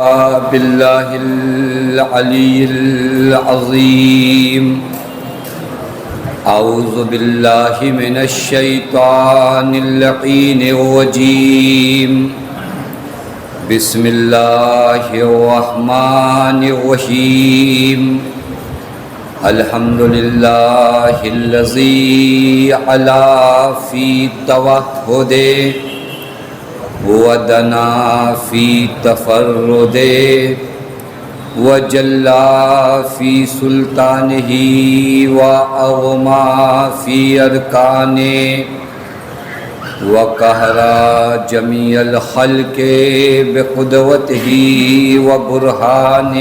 باللہ العلی العظیم اعوذ باللہ من الشیطان اللعین الرجیم بسم اللہ الرحمن الرحیم الحمدللہ الذی علا فی توحدہ ودنا فی تفرد وجلا فی سلطانہ واغما فی ارکان وقہرا جمیع الخلق بقدرتہ وبرہان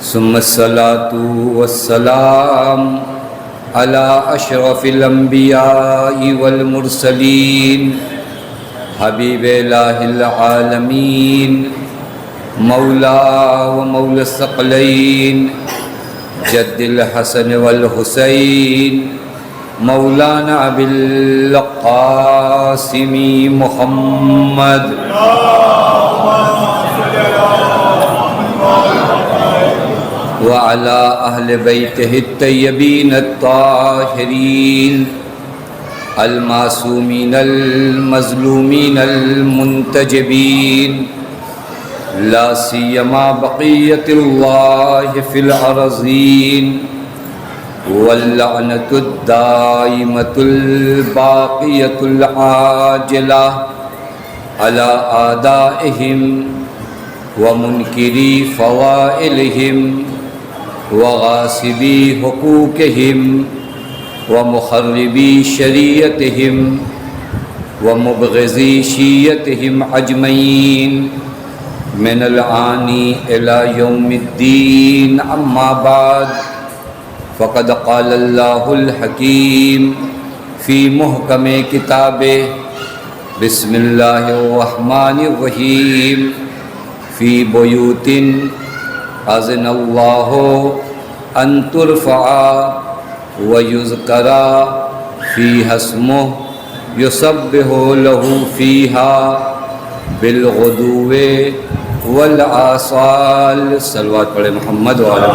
ثم الصلاة والسلام علی اشرف الانبیاء والمرسلین حبیب الہ العالمین مولا و مولا الثقلین جد الحسن والحسین مولانا بالقاسم محمد وعلى اہل بیتہ الطیبین الطاہرین المعصومین المظلومین المنتجبین لا سیما بقیت اللہ فی الارضین واللعنۃ الدائمۃ الباقیۃ العاجلہ علی اعدائہم ومنکری فوائلہم وغاصبی حقوقہم ومخربی شریعتہم ومبغضی شیعتہم اجمعین من الآن الی یوم الدین اما بعد فقد قال اللہ الحکیم فی محکم کتابہ بسم اللہ الرحمن الرحیم فی بیوت اذن اللہ ان ترفع وَيُذْكَرَ فِيهَا اسْمُهُ يُسَبِّحُ لَهُ فِيهَا بِالْغُدُوِّ وَالْآصَالِ صلوات پڑھے محمد وعلی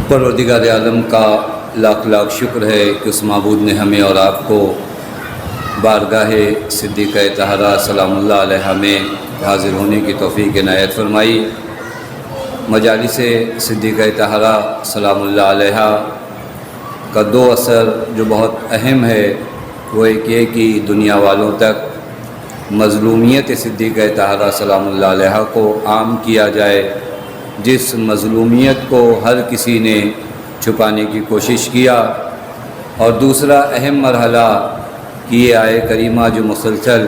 پروردگار عالم کا لاکھ لاکھ شکر ہے کہ اس معبود نے ہمیں اور آپ کو بارگاہ صدیقہ طاہرہ سلام اللہ علیہ میں حاضر ہونے کی توفیق عنایت فرمائی۔ مجالس صدیقہ طاہرہ سلام اللہ علیہ کا دو اثر جو بہت اہم ہے وہ ایک یہ کہ دنیا والوں تک مظلومیت صدیقہ طاہرہ سلام اللہ علیہ کو عام کیا جائے، جس مظلومیت کو ہر کسی نے چھپانے کی کوشش کیا، اور دوسرا اہم مرحلہ کہ یہ آیہ کریمہ جو مسلسل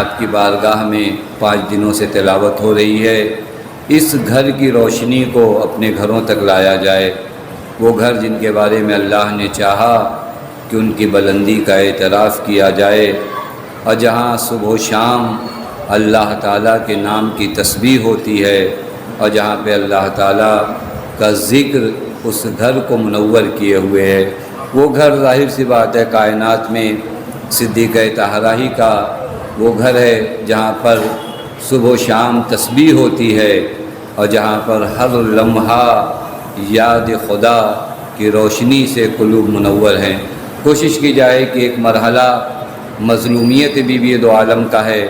آپ کی بارگاہ میں 5 دنوں سے تلاوت ہو رہی ہے، اس گھر کی روشنی کو اپنے گھروں تک لایا جائے۔ وہ گھر جن کے بارے میں اللہ نے چاہا کہ ان کی بلندی کا اعتراف کیا جائے، اور جہاں صبح و شام اللہ تعالیٰ کے نام کی تسبیح ہوتی ہے، اور جہاں پہ اللہ تعالیٰ کا ذکر اس گھر کو منور کیے ہوئے ہے، وہ گھر ظاہر سی بات ہے کائنات میں صدیقہ طاہرہ ہی کا وہ گھر ہے جہاں پر صبح و شام تسبیح ہوتی ہے، اور جہاں پر ہر لمحہ یاد خدا کی روشنی سے قلوب منور ہیں۔ کوشش کی جائے کہ ایک مرحلہ مظلومیت بھی دو عالم کا ہے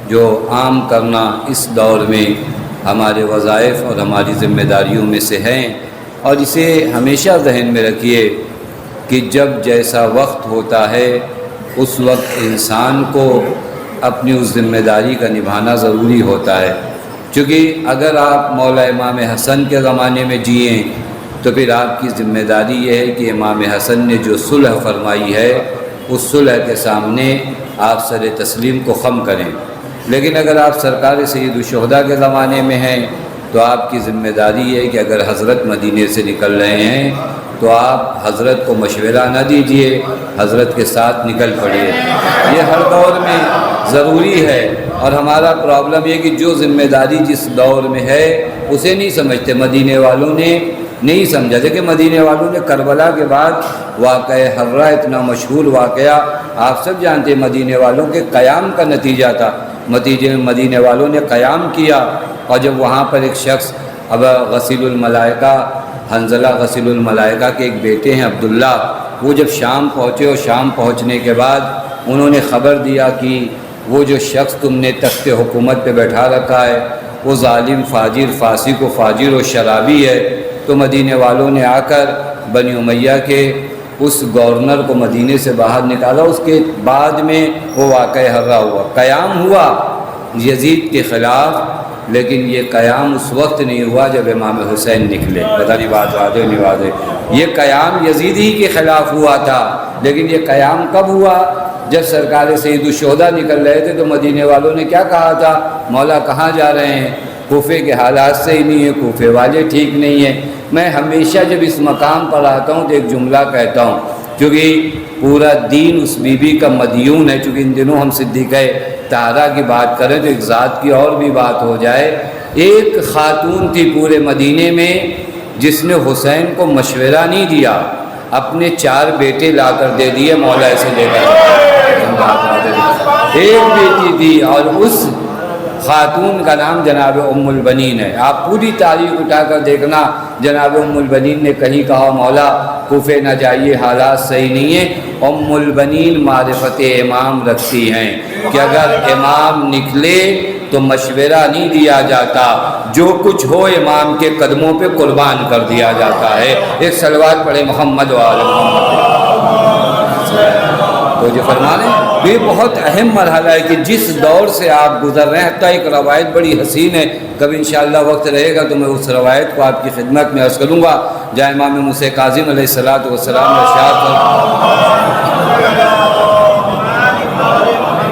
جو عام کرنا اس دور میں ہمارے وظائف اور ہماری ذمہ داریوں میں سے ہیں، اور اسے ہمیشہ ذہن میں رکھیے کہ جب جیسا وقت ہوتا ہے اس وقت انسان کو اپنی اس ذمہ داری کا نبھانا ضروری ہوتا ہے، چونکہ اگر آپ مولا امام حسن کے زمانے میں جئیں تو پھر آپ کی ذمہ داری یہ ہے کہ امام حسن نے جو صلح فرمائی ہے اس صلح کے سامنے آپ سر تسلیم کو خم کریں، لیکن اگر آپ سرکار سید الشہداء کے زمانے میں ہیں تو آپ کی ذمہ داری ہے کہ اگر حضرت مدینے سے نکل رہے ہیں تو آپ حضرت کو مشورہ نہ دیجیے، حضرت کے ساتھ نکل پڑیے۔ یہ ہر دور میں ضروری ہے، اور ہمارا پرابلم یہ کہ جو ذمہ داری جس دور میں ہے اسے نہیں سمجھتے۔ مدینے والوں نے نہیں سمجھا تھا کہ مدینے والوں نے کربلا کے بعد واقعہ حرہ اتنا مشہور واقعہ آپ سب جانتے ہیں مدینے والوں کے قیام کا نتیجہ تھا. مدینے والوں نے قیام کیا اور جب وہاں پر ایک شخص اب غسیل الملائکہ حنظلہ غسیل الملائکہ کے ایک بیٹے ہیں عبداللہ، وہ جب شام پہنچے اور شام پہنچنے کے بعد انہوں نے خبر دیا کہ وہ جو شخص تم نے تخت حکومت پہ بیٹھا رکھا ہے وہ ظالم فاجر فاسق و فاجر و شرابی ہے. تو مدینے والوں نے آ کر بنی امیہ کے اس گورنر کو مدینے سے باہر نکالا. اس کے بعد میں وہ واقعہ حرہ ہوا، قیام ہوا یزید کے خلاف، لیکن یہ قیام اس وقت نہیں ہوا جب امام حسین نکلے. پتہ نہیں بات واضح نہیں واضح. یہ قیام یزید ہی کے خلاف ہوا تھا، لیکن یہ قیام کب ہوا؟ جب سرکار سید الشہداء نکل رہے تھے تو مدینے والوں نے کیا کہا تھا؟ مولا کہاں جا رہے ہیں؟ کوفے کے حالات صحیح نہیں ہیں، کوفے والے ٹھیک نہیں ہیں. میں ہمیشہ جب اس مقام پر آتا ہوں تو ایک جملہ کہتا ہوں، کیونکہ پورا دین اس بی بی کا مدیون ہے. چونکہ ان دنوں ہم صدیقہ طاہرہ کی بات کریں تو ایک ذات کی اور بھی بات ہو جائے. ایک خاتون تھی پورے مدینے میں جس نے حسین کو مشورہ نہیں دیا، اپنے 4 بیٹے لا کر دے دیے مولا ایسے لے کر. ایک بیٹی تھی اور اس خاتون کا نام جناب ام البنین ہے. آپ پوری تاریخ اٹھا کر دیکھنا، جناب ام البنین نے کہیں کہا مولا کوفے نہ جائیے، حالات صحیح نہیں ہیں. ام البنین معرفت امام رکھتی ہیں کہ اگر امام نکلے تو مشورہ نہیں دیا جاتا، جو کچھ ہو امام کے قدموں پہ قربان کر دیا جاتا ہے. ایک صلوات پڑھے محمد و آل محمد. تو جو فرمانے یہ بہت اہم مرحلہ ہے کہ جس دور سے آپ گزر رہے ہیں. حتیٰ ایک روایت بڑی حسین ہے، کبھی انشاءاللہ وقت رہے گا تو میں اس روایت کو آپ کی خدمت میں عرض کروں گا، جہاں امام موسیٰ کاظم علیہ السلام نے ارشاد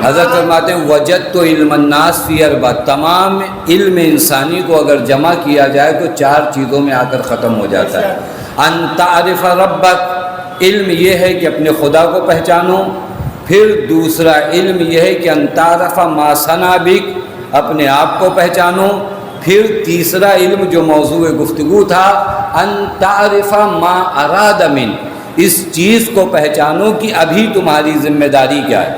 حضرت فرماتے ہیں وجدت علم الناس فی اربع، تمام علم انسانی کو اگر جمع کیا جائے تو 4 چیزوں میں آ کر ختم ہو جاتا ہے. ان تعرف ربک، علم یہ ہے کہ اپنے خدا کو پہچانو. پھر دوسرا علم یہ ہے کہ ان تعرف ما صنع بک، اپنے آپ کو پہچانو. پھر تیسرا علم جو موضوع گفتگو تھا ان تعرف ما اراد من، اس چیز کو پہچانو کہ ابھی تمہاری ذمہ داری کیا ہے.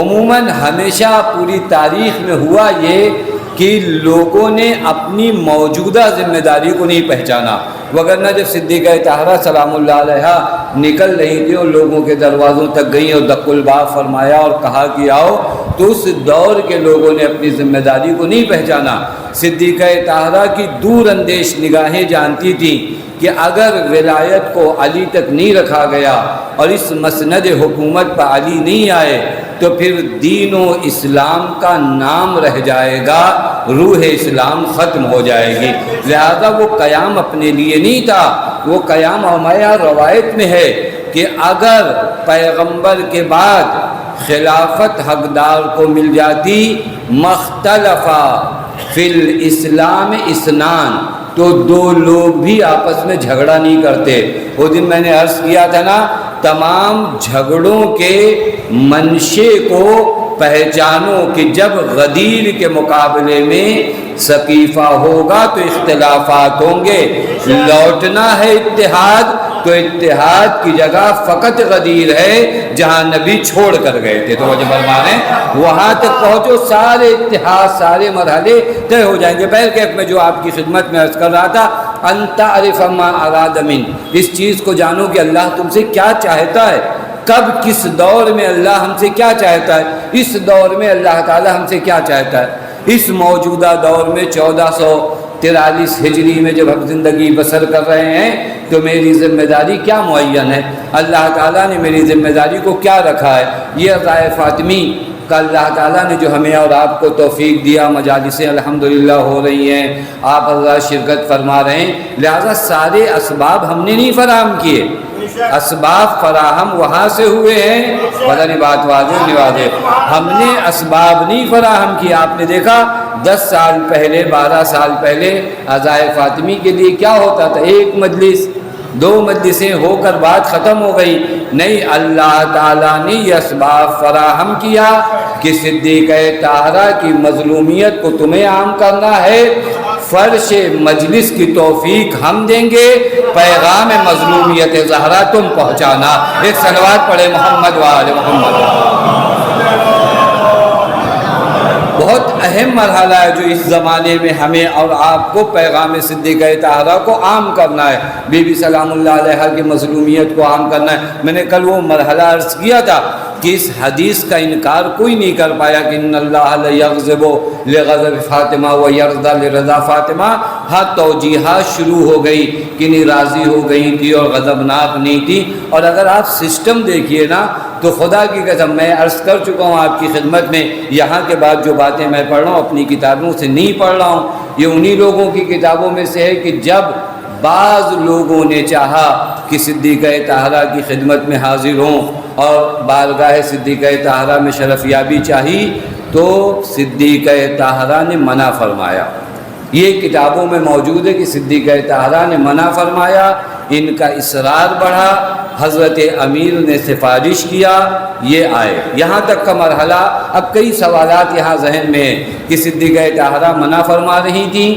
عموماً ہمیشہ پوری تاریخ میں ہوا یہ کہ لوگوں نے اپنی موجودہ ذمہ داری کو نہیں پہچانا، وگرنہ جب صدیقہ طاہرہ سلام اللہ علیہا نکل رہی تھی اور لوگوں کے دروازوں تک گئیں اور دق الباب فرمایا اور کہا کہ آؤ، تو اس دور کے لوگوں نے اپنی ذمہ داری کو نہیں پہچانا. صدیقہ طاہرہ کی دور اندیش نگاہیں جانتی تھیں کہ اگر ولایت کو علی تک نہیں رکھا گیا اور اس مسند حکومت پر علی نہیں آئے تو پھر دین و اسلام کا نام رہ جائے گا، روح اسلام ختم ہو جائے گی. لہذا وہ قیام اپنے لیے نہیں تھا، وہ قیام ہمارے روایت میں ہے کہ اگر پیغمبر کے بعد خلافت حقدار کو مل جاتی مختلفہ فی الاسلام اسنان، تو 2 لوگ بھی آپس میں جھگڑا نہیں کرتے. وہ دن میں نے عرض کیا تھا نا، تمام جھگڑوں کے منشے کو پہچانو کہ جب غدیر کے مقابلے میں ثقیفہ ہوگا تو اختلافات ہوں گے. لوٹنا ہے اتحاد تو اتحاد کی جگہ فقط غدیر ہے جہاں نبی چھوڑ کر گئے تھے. تو وجہ فرمانے وہاں تک پہنچو، سارے اتحاد سارے مرحلے طے ہو جائیں گے. بہرکیف میں جو آپ کی خدمت میں عرض کر رہا تھا ان تعرف ما اراد من، اس چیز کو جانو کہ اللہ تم سے کیا چاہتا ہے، کب کس دور میں اللہ ہم سے کیا چاہتا ہے. اس دور میں اللہ تعالی ہم سے کیا چاہتا ہے. اس موجودہ دور میں 1443 ہجری میں جب ہم زندگی بسر کر رہے ہیں تو میری ذمہ داری کیا معین ہے، اللہ تعالیٰ نے میری ذمہ داری کو کیا رکھا ہے. یہ رائے فاطمی کا اللہ تعالیٰ نے جو ہمیں اور آپ کو توفیق دیا، مجالسیں الحمدللہ ہو رہی ہیں، آپ حضرات شرکت فرما رہے ہیں. لہذا سارے اسباب ہم نے نہیں فراہم کیے، اسباب فراہم وہاں سے ہوئے ہیں. پتہ نہیں بات واضح نہیں واضح. ہم نے اسباب نہیں فراہم کیا. آپ نے دیکھا 10 سال پہلے 12 سال پہلے عزائے فاطمی کے لیے کیا ہوتا تھا، 1 مجلس 2 مجلسیں ہو کر بات ختم ہو گئی. نہیں، اللہ تعالیٰ نے یہ اسباب فراہم کیا کہ صدیقہ طاہرہ کی مظلومیت کو تمہیں عام کرنا ہے، فرش مجلس کی توفیق ہم دیں گے، پیغام مظلومیت زہرا تم پہنچانا۔ ایک صلوات پڑھے محمد و آل محمد۔ بہت اہم مرحلہ ہے جو اس زمانے میں ہمیں اور آپ کو پیغام صدیقہ طاہرہ کو عام کرنا ہے، بی بی سلام اللہ علیہا کی مظلومیت کو عام کرنا ہے۔ میں نے کل وہ مرحلہ عرض کیا تھا کہ اس حدیث کا انکار کوئی نہیں کر پایا کہ ان اللہ لیغضب لغضب فاطمہ ویرضی لرضا فاطمہ۔ ہاں توجیحات شروع ہو گئی کہ نہیں راضی ہو گئی تھی اور غضبناک نہیں تھی۔ اور اگر آپ سسٹم دیکھیے نا تو خدا کی قسم میں عرض کر چکا ہوں آپ کی خدمت میں، یہاں کے بعد جو باتیں میں پڑھ رہا ہوں اپنی کتابوں سے نہیں پڑھ رہا ہوں، یہ انہی لوگوں کی کتابوں میں سے ہے کہ جب بعض لوگوں نے چاہا کہ صدیقہ طاہرہ کی خدمت میں حاضر ہوں اور بارگاہ صدیقہ طاہرہ میں شرف یابی چاہی تو صدیقہ طاہرہ نے منع فرمایا۔ یہ کتابوں میں موجود ہے کہ صدیقہ طاہرہ نے منع فرمایا، ان کا اصرار بڑھا، حضرت امیر نے سفارش کیا، یہ آئے یہاں تک کا مرحلہ۔ اب کئی سوالات یہاں ذہن میں ہیں کہ صدیقہ طاہرہ منع فرما رہی تھیں،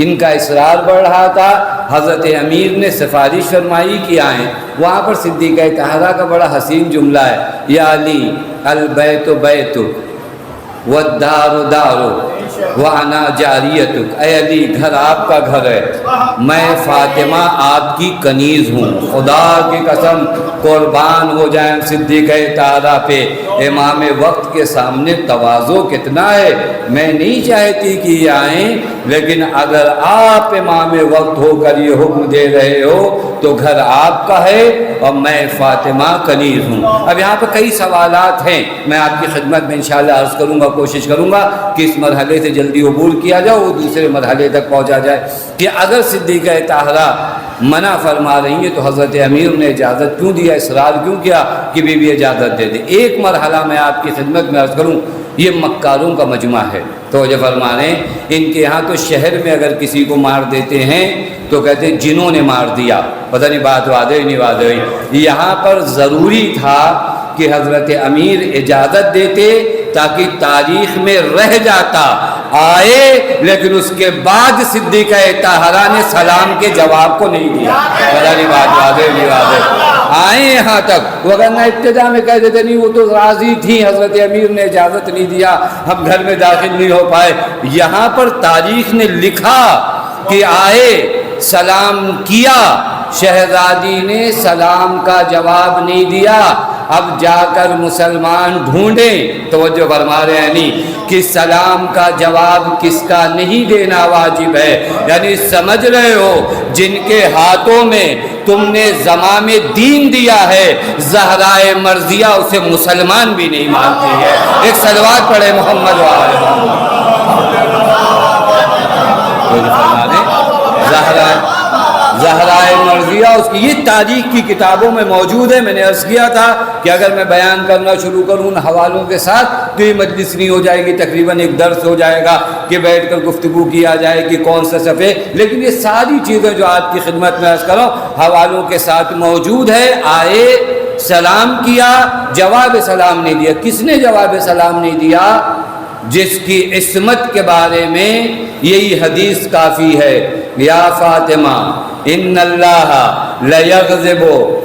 ان کا اصرار بڑھ رہا تھا، حضرت امیر نے سفارش فرمائی کہ آئیں۔ وہاں پر صدیقہ طاہرہ کا بڑا حسین جملہ ہے، یا علی البیت بیتک والدار دارک وانا جاریتک، اے علی گھر آپ کا گھر ہے، میں فاطمہ آپ کی کنیز ہوں۔ خدا کی قسم قربان ہو جائیں صدیقہ طاہرہ پہ، امام وقت کے سامنے تواضع کتنا ہے۔ میں نہیں چاہتی کہ یہ آئیں، لیکن اگر آپ امام وقت ہو کر یہ حکم دے رہے ہو تو گھر آپ کا ہے اور میں فاطمہ کنیز ہوں۔ اب یہاں پر کئی سوالات ہیں، میں آپ کی خدمت میں انشاءاللہ عرض کروں گا، کوشش کروں گا کہ اس مرحلے سے جلدی عبور کیا جائے، وہ دوسرے مرحلے تک پہنچا جائے کہ اگر صدیقہ طاہرہ منع فرما رہی ہیں تو حضرت امیر نے اجازت کیوں دیا، اصرار کیوں کیا کہ بی بی اجازت دے دے۔ ایک مرحلہ میں آپ کی خدمت میں عرض کروں، یہ مکاروں کا مجمع ہے، توجہ فرمائیں، ان کے یہاں تو شہر میں اگر کسی کو مار دیتے ہیں تو کہتے ہیں جنہوں نے مار دیا، پتہ نہیں بات واضح نہیں واضح ہوئی۔ یہاں پر ضروری تھا کہ حضرت امیر اجازت دیتے تاکہ تاریخ میں رہ جاتا، آئے، لیکن اس کے بعد صدیقہ طاہرہ نے سلام کے جواب کو نہیں دیا، پتہ نہیں بات واضح نہیں واضح، آئے یہاں تک، وگرنہ ابتدا میں کہہ دیتے نہیں وہ تو راضی تھی، حضرت امیر نے اجازت نہیں دیا، ہم گھر میں داخل نہیں ہو پائے۔ یہاں پر تاریخ نے لکھا کہ آئے، سلام کیا، شہزادی نے سلام کا جواب نہیں دیا۔ اب جا کر مسلمان ڈھونڈیں، توجہ فرما رہے ہیں نہیں کہ سلام کا جواب کس کا نہیں دینا واجب ہے، یعنی سمجھ رہے ہو جن کے ہاتھوں میں تم نے زمام دین دیا ہے، زہرائے مرضیہ اسے مسلمان بھی نہیں مانتی ہے۔ ایک صلوات پڑھے محمد و آل محمد۔ زہرائے مرضیہ اس کی یہ تاریخ کی کتابوں میں موجود ہے۔ میں نے عرض کیا تھا کہ اگر میں بیان کرنا شروع کروں ان حوالوں کے ساتھ تو یہ مجلس نہیں ہو جائے گی، تقریباً ایک درس ہو جائے گا کہ بیٹھ کر گفتگو کیا جائے کہ کون سا صفحے، لیکن یہ ساری چیزیں جو آپ کی خدمت میں عرض کروں حوالوں کے ساتھ موجود ہے۔ آئے، سلام کیا، جواب سلام نہیں دیا۔ کس نے جواب سلام نہیں دیا؟ جس کی عصمت کے بارے میں یہی حدیث کافی ہے، یا فاطمہ ان اللہ لیغضب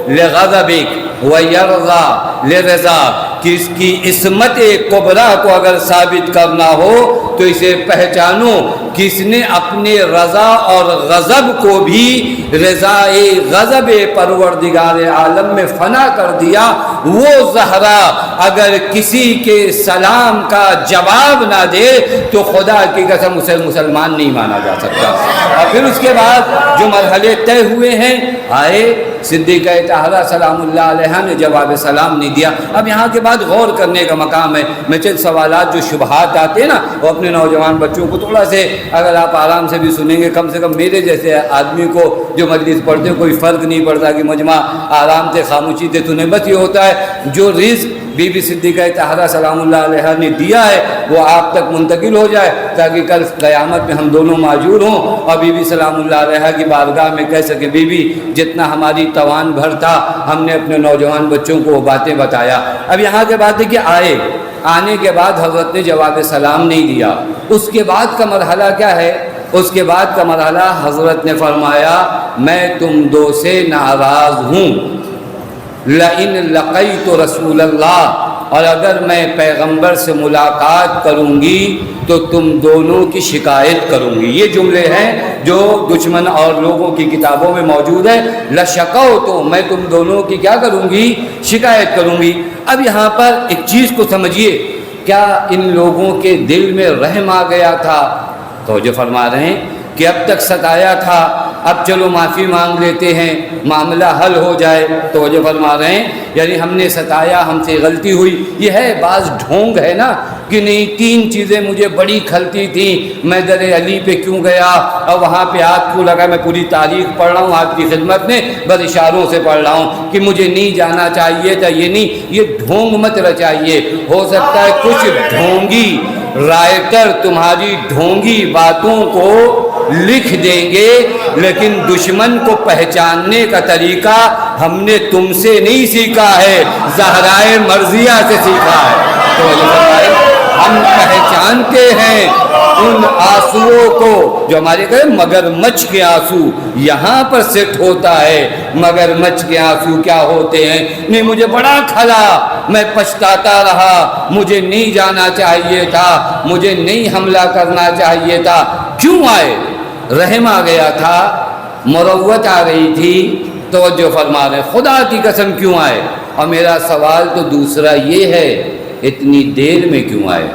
لغضبک ویرضی لرضاک، کہ اس کی عصمت کبریٰ کو اگر ثابت کرنا ہو تو اسے پہچانو کہ اس نے اپنے رضا اور غضب کو بھی رضائے غضب پروردگار عالم میں فنا کر دیا۔ وہ زہرا اگر کسی کے سلام کا جواب نہ دے تو خدا کی قسم اسے مسلمان نہیں مانا جا سکتا۔ اور پھر اس کے بعد جو مرحلے طے ہوئے ہیں، آئے، صدیقہ طاہرہ سلام اللہ علیہ نے جواب سلام نہیں دیا۔ اب یہاں کے بعد غور کرنے کا مقام ہے۔ میں چند سوالات جو شبہات آتے ہیں نا وہ اپنے نوجوان بچوں کو تھوڑا سے اگر آپ آرام سے بھی سنیں گے، کم سے کم میرے جیسے آدمی کو جو مجلس پڑھتے ہیں کوئی فرق نہیں پڑتا کہ مجمع آرام سے خاموشی سے سنیں، بس یہ ہوتا ہے جو رزق بی بی صدیقہ طاہرہ سلام اللہ علیہ نے دیا ہے وہ آپ تک منتقل ہو جائے تاکہ کل قیامت میں ہم دونوں معجور ہوں اور بی بی سلام اللہ علیہ کی بارگاہ میں کہہ سکے بی بی جتنا ہماری توان بھر تھا ہم نے اپنے نوجوان بچوں کو وہ باتیں بتایا۔ اب یہاں کے بات ہے کہ آئے، آنے کے بعد حضرت نے جواب سلام نہیں دیا۔ اس کے بعد کا مرحلہ کیا ہے؟ اس کے بعد کا مرحلہ حضرت نے فرمایا میں تم دو سے ناراض ہوں، لئن لقیت رسول اللہ، اور اگر میں پیغمبر سے ملاقات کروں گی تو تم دونوں کی شکایت کروں گی۔ یہ جملے ہیں جو دشمن اور لوگوں کی کتابوں میں موجود ہے، لشقوت، تو میں تم دونوں کی کیا کروں گی؟ شکایت کروں گی۔ اب یہاں پر ایک چیز کو سمجھیے، کیا ان لوگوں کے دل میں رحم آ گیا تھا؟ تو جو فرما رہے ہیں کہ اب تک ستایا تھا، اب چلو معافی مانگ لیتے ہیں، معاملہ حل ہو جائے۔ تو جو فرما رہے ہیں یعنی ہم نے ستایا، ہم سے غلطی ہوئی، یہ ہے بعض ڈھونگ ہے نا کہ نہیں تین چیزیں مجھے بڑی کھلتی تھیں، میں در علی پہ کیوں گیا اور وہاں پہ ہاتھ کیوں لگا؟ میں پوری تاریخ پڑھ رہا ہوں آپ کی خدمت میں، بس اشاروں سے پڑھ رہا ہوں کہ مجھے نہیں جانا چاہیے تھا، یہ نہیں، یہ ڈھونگ مت رچائیے۔ ہو سکتا ہے کچھ ڈھونگی رائٹر تمہاری ڈھونگی باتوں کو لکھ دیں گے، لیکن دشمن کو پہچاننے کا طریقہ ہم نے تم سے نہیں سیکھا ہے، زہرائے مرضیہ سے سیکھا ہے۔ تو ہم پہچانتے ہیں ان آنسوؤں کو جو ہمارے کہے مگرمچھ کے آنسو یہاں پر سیٹ ہوتا ہے۔ مگرمچھ کے آنسو کیا ہوتے ہیں؟ نہیں مجھے بڑا کھلا، میں پچھتاتا رہا، مجھے نہیں جانا چاہیے تھا، مجھے نہیں حملہ کرنا چاہیے تھا۔ کیوں آئے؟ رحم آ گیا تھا، مروت آ گئی تھی۔ توجہ فرما رہے خدا کی قسم کیوں آئے؟ اور میرا سوال تو دوسرا یہ ہے، اتنی دیر میں کیوں آئے؟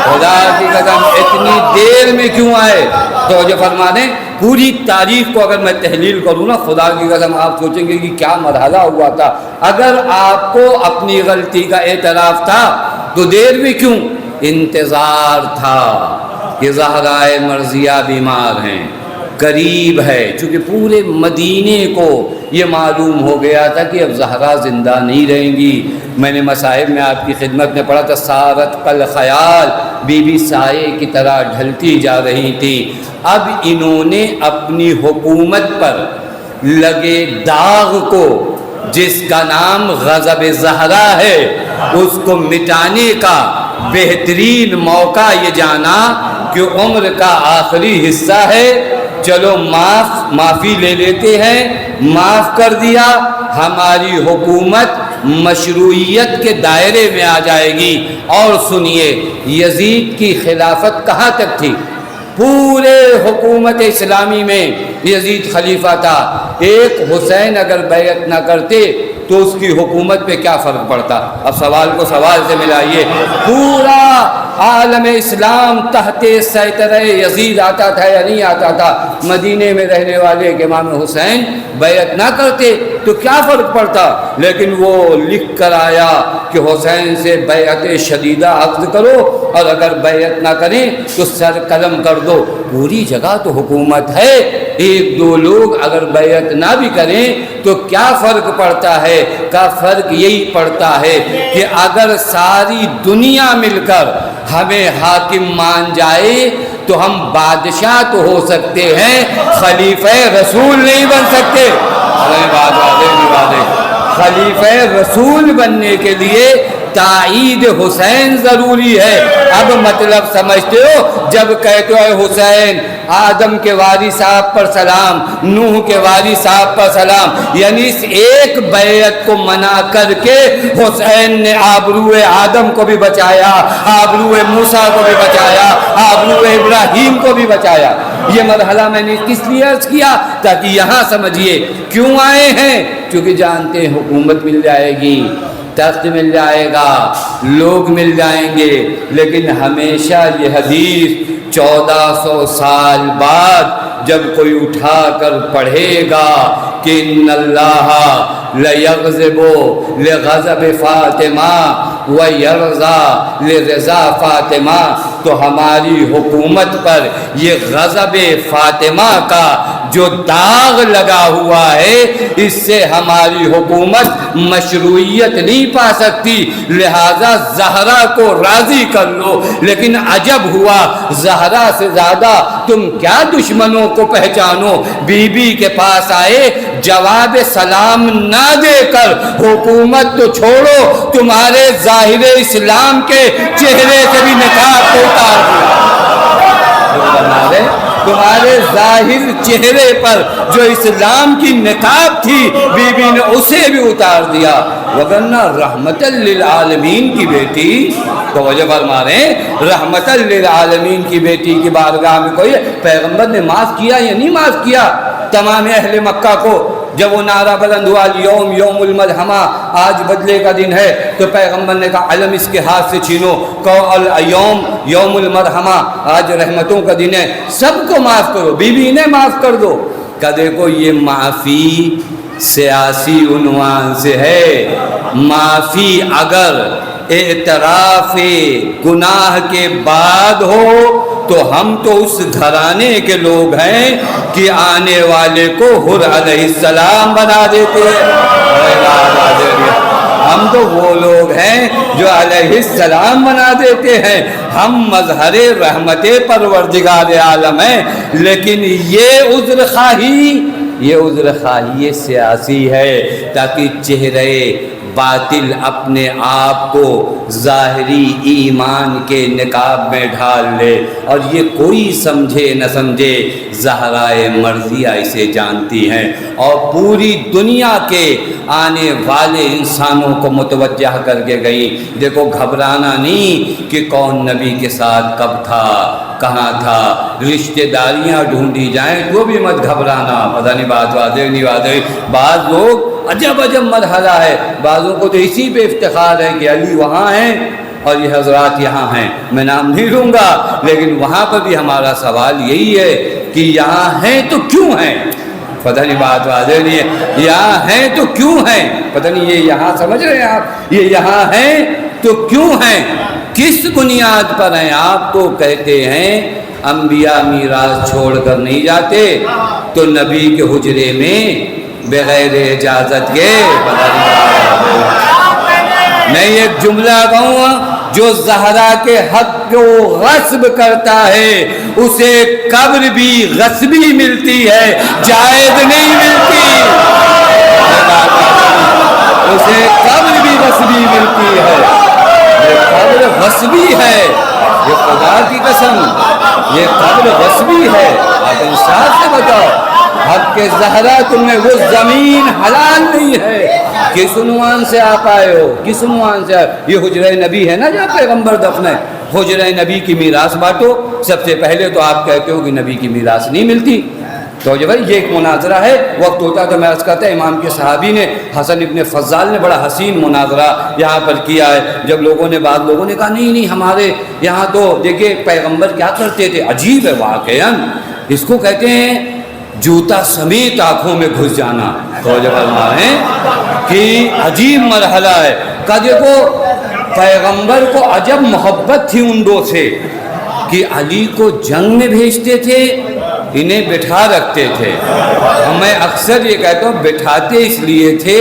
خدا کی قسم اتنی دیر میں کیوں آئے؟ توجہ فرما دیں، پوری تاریخ کو اگر میں تحلیل کروں نا، خدا کی قسم آپ سوچیں گے کہ کیا مرحلہ ہوا تھا۔ اگر آپ کو اپنی غلطی کا اعتراف تھا تو دیر میں کیوں؟ انتظار تھا کہ زہرائے مرضیہ بیمار ہیں، قریب ہے، چونکہ پورے مدینے کو یہ معلوم ہو گیا تھا کہ اب زہرا زندہ نہیں رہیں گی۔ میں نے مصائب میں آپ کی خدمت میں پڑھا تھا، سارت کل خیال، بی بی سائے کی طرح ڈھلتی جا رہی تھی۔ اب انہوں نے اپنی حکومت پر لگے داغ کو، جس کا نام غضب زہرا ہے، اس کو مٹانے کا بہترین موقع یہ جانا کہ عمر کا آخری حصہ ہے، چلو معافی لے لیتے ہیں، معاف کر دیا، ہماری حکومت مشروعیت کے دائرے میں آ جائے گی۔ اور سنیے، یزید کی خلافت کہاں تک تھی؟ پورے حکومت اسلامی میں یزید خلیفہ تھا۔ ایک حسین اگر بیعت نہ کرتے تو اس کی حکومت پہ کیا فرق پڑتا؟ اب سوال کو سوال سے ملائیے، پورا عالم اسلام تحت سیطرہ یزید آتا تھا یا نہیں آتا تھا؟ مدینے میں رہنے والے امام حسین بیعت نہ کرتے تو کیا فرق پڑتا؟ لیکن وہ لکھ کر آیا کہ حسین سے بیعت شدیدہ عقد کرو، اور اگر بیعت نہ کریں تو سر قلم کر دو۔ پوری جگہ تو حکومت ہے، ایک دو لوگ اگر بیعت نہ بھی کریں تو کیا فرق پڑتا ہے؟ کا فرق یہی پڑتا ہے کہ اگر ساری دنیا مل کر ہمیں حاکم مان جائے تو ہم بادشاہ تو ہو سکتے ہیں، خلیفہ رسول نہیں بن سکتے۔ خلیفہ رسول بننے کے لیے تائید حسین ضروری ہے۔ اب مطلب سمجھتے ہو؟ جب کہتے ہو حسین آدم کے وارث صاحب پر سلام، نوح کے وارث صاحب پر سلام، یعنی اس ایک بیعت کو منع کر کے حسین نے آبرو آدم کو بھی بچایا، آبرو موسیٰ کو بھی بچایا، آبرو ابراہیم کو بھی بچایا۔ یہ مرحلہ میں نے کس لیے عرض کیا؟ تاکہ یہاں سمجھیے کیوں آئے ہیں، کیونکہ جانتے ہیں حکومت مل جائے گی، تخت مل جائے گا، لوگ مل جائیں گے، لیکن ہمیشہ یہ حدیث 1400 سال بعد جب کوئی اٹھا کر پڑھے گا کہ ان اللہ لیغضب لغضب فاطمہ ویرضا لرضا فاطمہ، تو ہماری حکومت پر یہ غضب فاطمہ کا جو داغ لگا ہوا ہے، اس سے ہماری حکومت مشروعیت نہیں پا سکتی، لہذا زہرا کو راضی کر لو۔ لیکن عجب ہوا، زہرا سے زیادہ تم کیا دشمنوں کو پہچانو؟ بی بی کے پاس آئے، جواب سلام نہ دے کر حکومت تو چھوڑو، تمہارے ظاہر اسلام کے چہرے سے بھی نقاب کو اتار دیا۔ ہمارے تمہارے ظاہر چہرے پر جو اسلام کی نقاب تھی بی بی نے اسے بھی اتار دیا، وگرنہ رحمت للعالمین کی بیٹی، توجہ فرما رہے ہیں، رحمت للعالمین کی بیٹی کی بارگاہ میں کوئی پیغمبر نے معاف کیا یا نہیں معاف کیا تمام اہل مکہ کو؟ جب وہ نعرہ بلند ہوا یوم یوم الملحمہ، آج بدلے کا دن ہے، تو پیغمبر نے کہا علم اس کے ہاتھ سے چھینو، کہو الیوم یوم المرحمہ، آج رحمتوں کا دن ہے، سب کو معاف کرو، بی بی نے معاف کر دو۔ کہ دیکھو یہ معافی سیاسی عنوان سے ہے، معافی اگر اعتراف گناہ کے بعد ہو تو ہم تو اس گھرانے کے لوگ ہیں کہ آنے والے کو حر علیہ السلام بنا دیتے ہیں، ہم تو وہ لوگ ہیں جو علیہ السلام بنا دیتے ہیں، ہم مظہر رحمت پروردگار عالم ہیں۔ لیکن یہ عذر خواہی سیاسی ہے تاکہ چہرے باطل اپنے آپ کو ظاہری ایمان کے نقاب میں ڈھال لے، اور یہ کوئی سمجھے نہ سمجھے زہرائے مرضیہ اسے جانتی ہیں، اور پوری دنیا کے آنے والے انسانوں کو متوجہ کر کے گئی۔ دیکھو گھبرانا نہیں کہ کون نبی کے ساتھ کب تھا، کہاں تھا، رشتہ داریاں ڈھونڈی جائیں تو بھی مت گھبرانا، پتہ نہیں بات واضح نہیں واضح۔ بعض لوگ عجب مرحلہ ہے، بعضوں کو تو اسی پہ افتخار ہے کہ علی وہاں ہیں اور یہ حضرات یہاں ہیں، میں نام نہیں لوں گا، لیکن وہاں پر بھی ہمارا سوال یہی ہے کہ یہاں ہیں تو کیوں ہیں؟ پتہ نہیں بات واضح نہیں ہے، یہاں ہیں تو کیوں ہیں؟ پتہ نہیں یہ یہاں سمجھ رہے ہیں آپ، یہ یہاں ہیں تو کیوں ہیں، کس بنیاد پر ہیں؟ آپ تو کہتے ہیں انبیاء میراث چھوڑ کر نہیں جاتے، تو نبی کے حجرے میں بغیر اجازت کے، میں ایک جملہ کہوں، جو زہرا کے حق کو غصب کرتا ہے اسے قبر بھی غصبی ملتی ہے، جائز نہیں ملتی، اسے قبر بھی غصبی ملتی ہے، یہ قبر غصبی ہے، یہ خدا کی قسم، یہ قبر غصبی ہے۔ آپ انصاف سے بتاؤ، حق کے زہرا تمہیں وہ زمین حلال نہیں ہے، کس عنوان سے آپ آئے ہو، کس عنوان سے آئے؟ یہ حجرہ نبی ہے نا جہاں پیغمبر دفن ہے، حجرہ نبی کی میراث بانٹو۔ سب سے پہلے تو آپ کہتے ہو کہ نبی کی میراث نہیں ملتی، تو جو بھائی یہ ایک مناظرہ ہے، وقت ہوتا تو میں عرض کرتا امام کے صحابی نے حسن ابن فضال نے بڑا حسین مناظرہ یہاں پر کیا ہے، جب بعض لوگوں نے کہا نہیں ہمارے یہاں تو دیکھیں پیغمبر کیا کرتے تھے، عجیب ہے واقعاً، اس کو کہتے ہیں جوتا سمیت آنکھوں میں گھس جانا، تو جب ہیں کہ عجیب مرحلہ ہے کہ دیکھو پیغمبر کو عجب محبت تھی ان دو سے کہ علی کو جنگ میں بھیجتے تھے، انہیں بٹھا رکھتے تھے، میں اکثر یہ کہتا ہوں بٹھاتے اس لیے تھے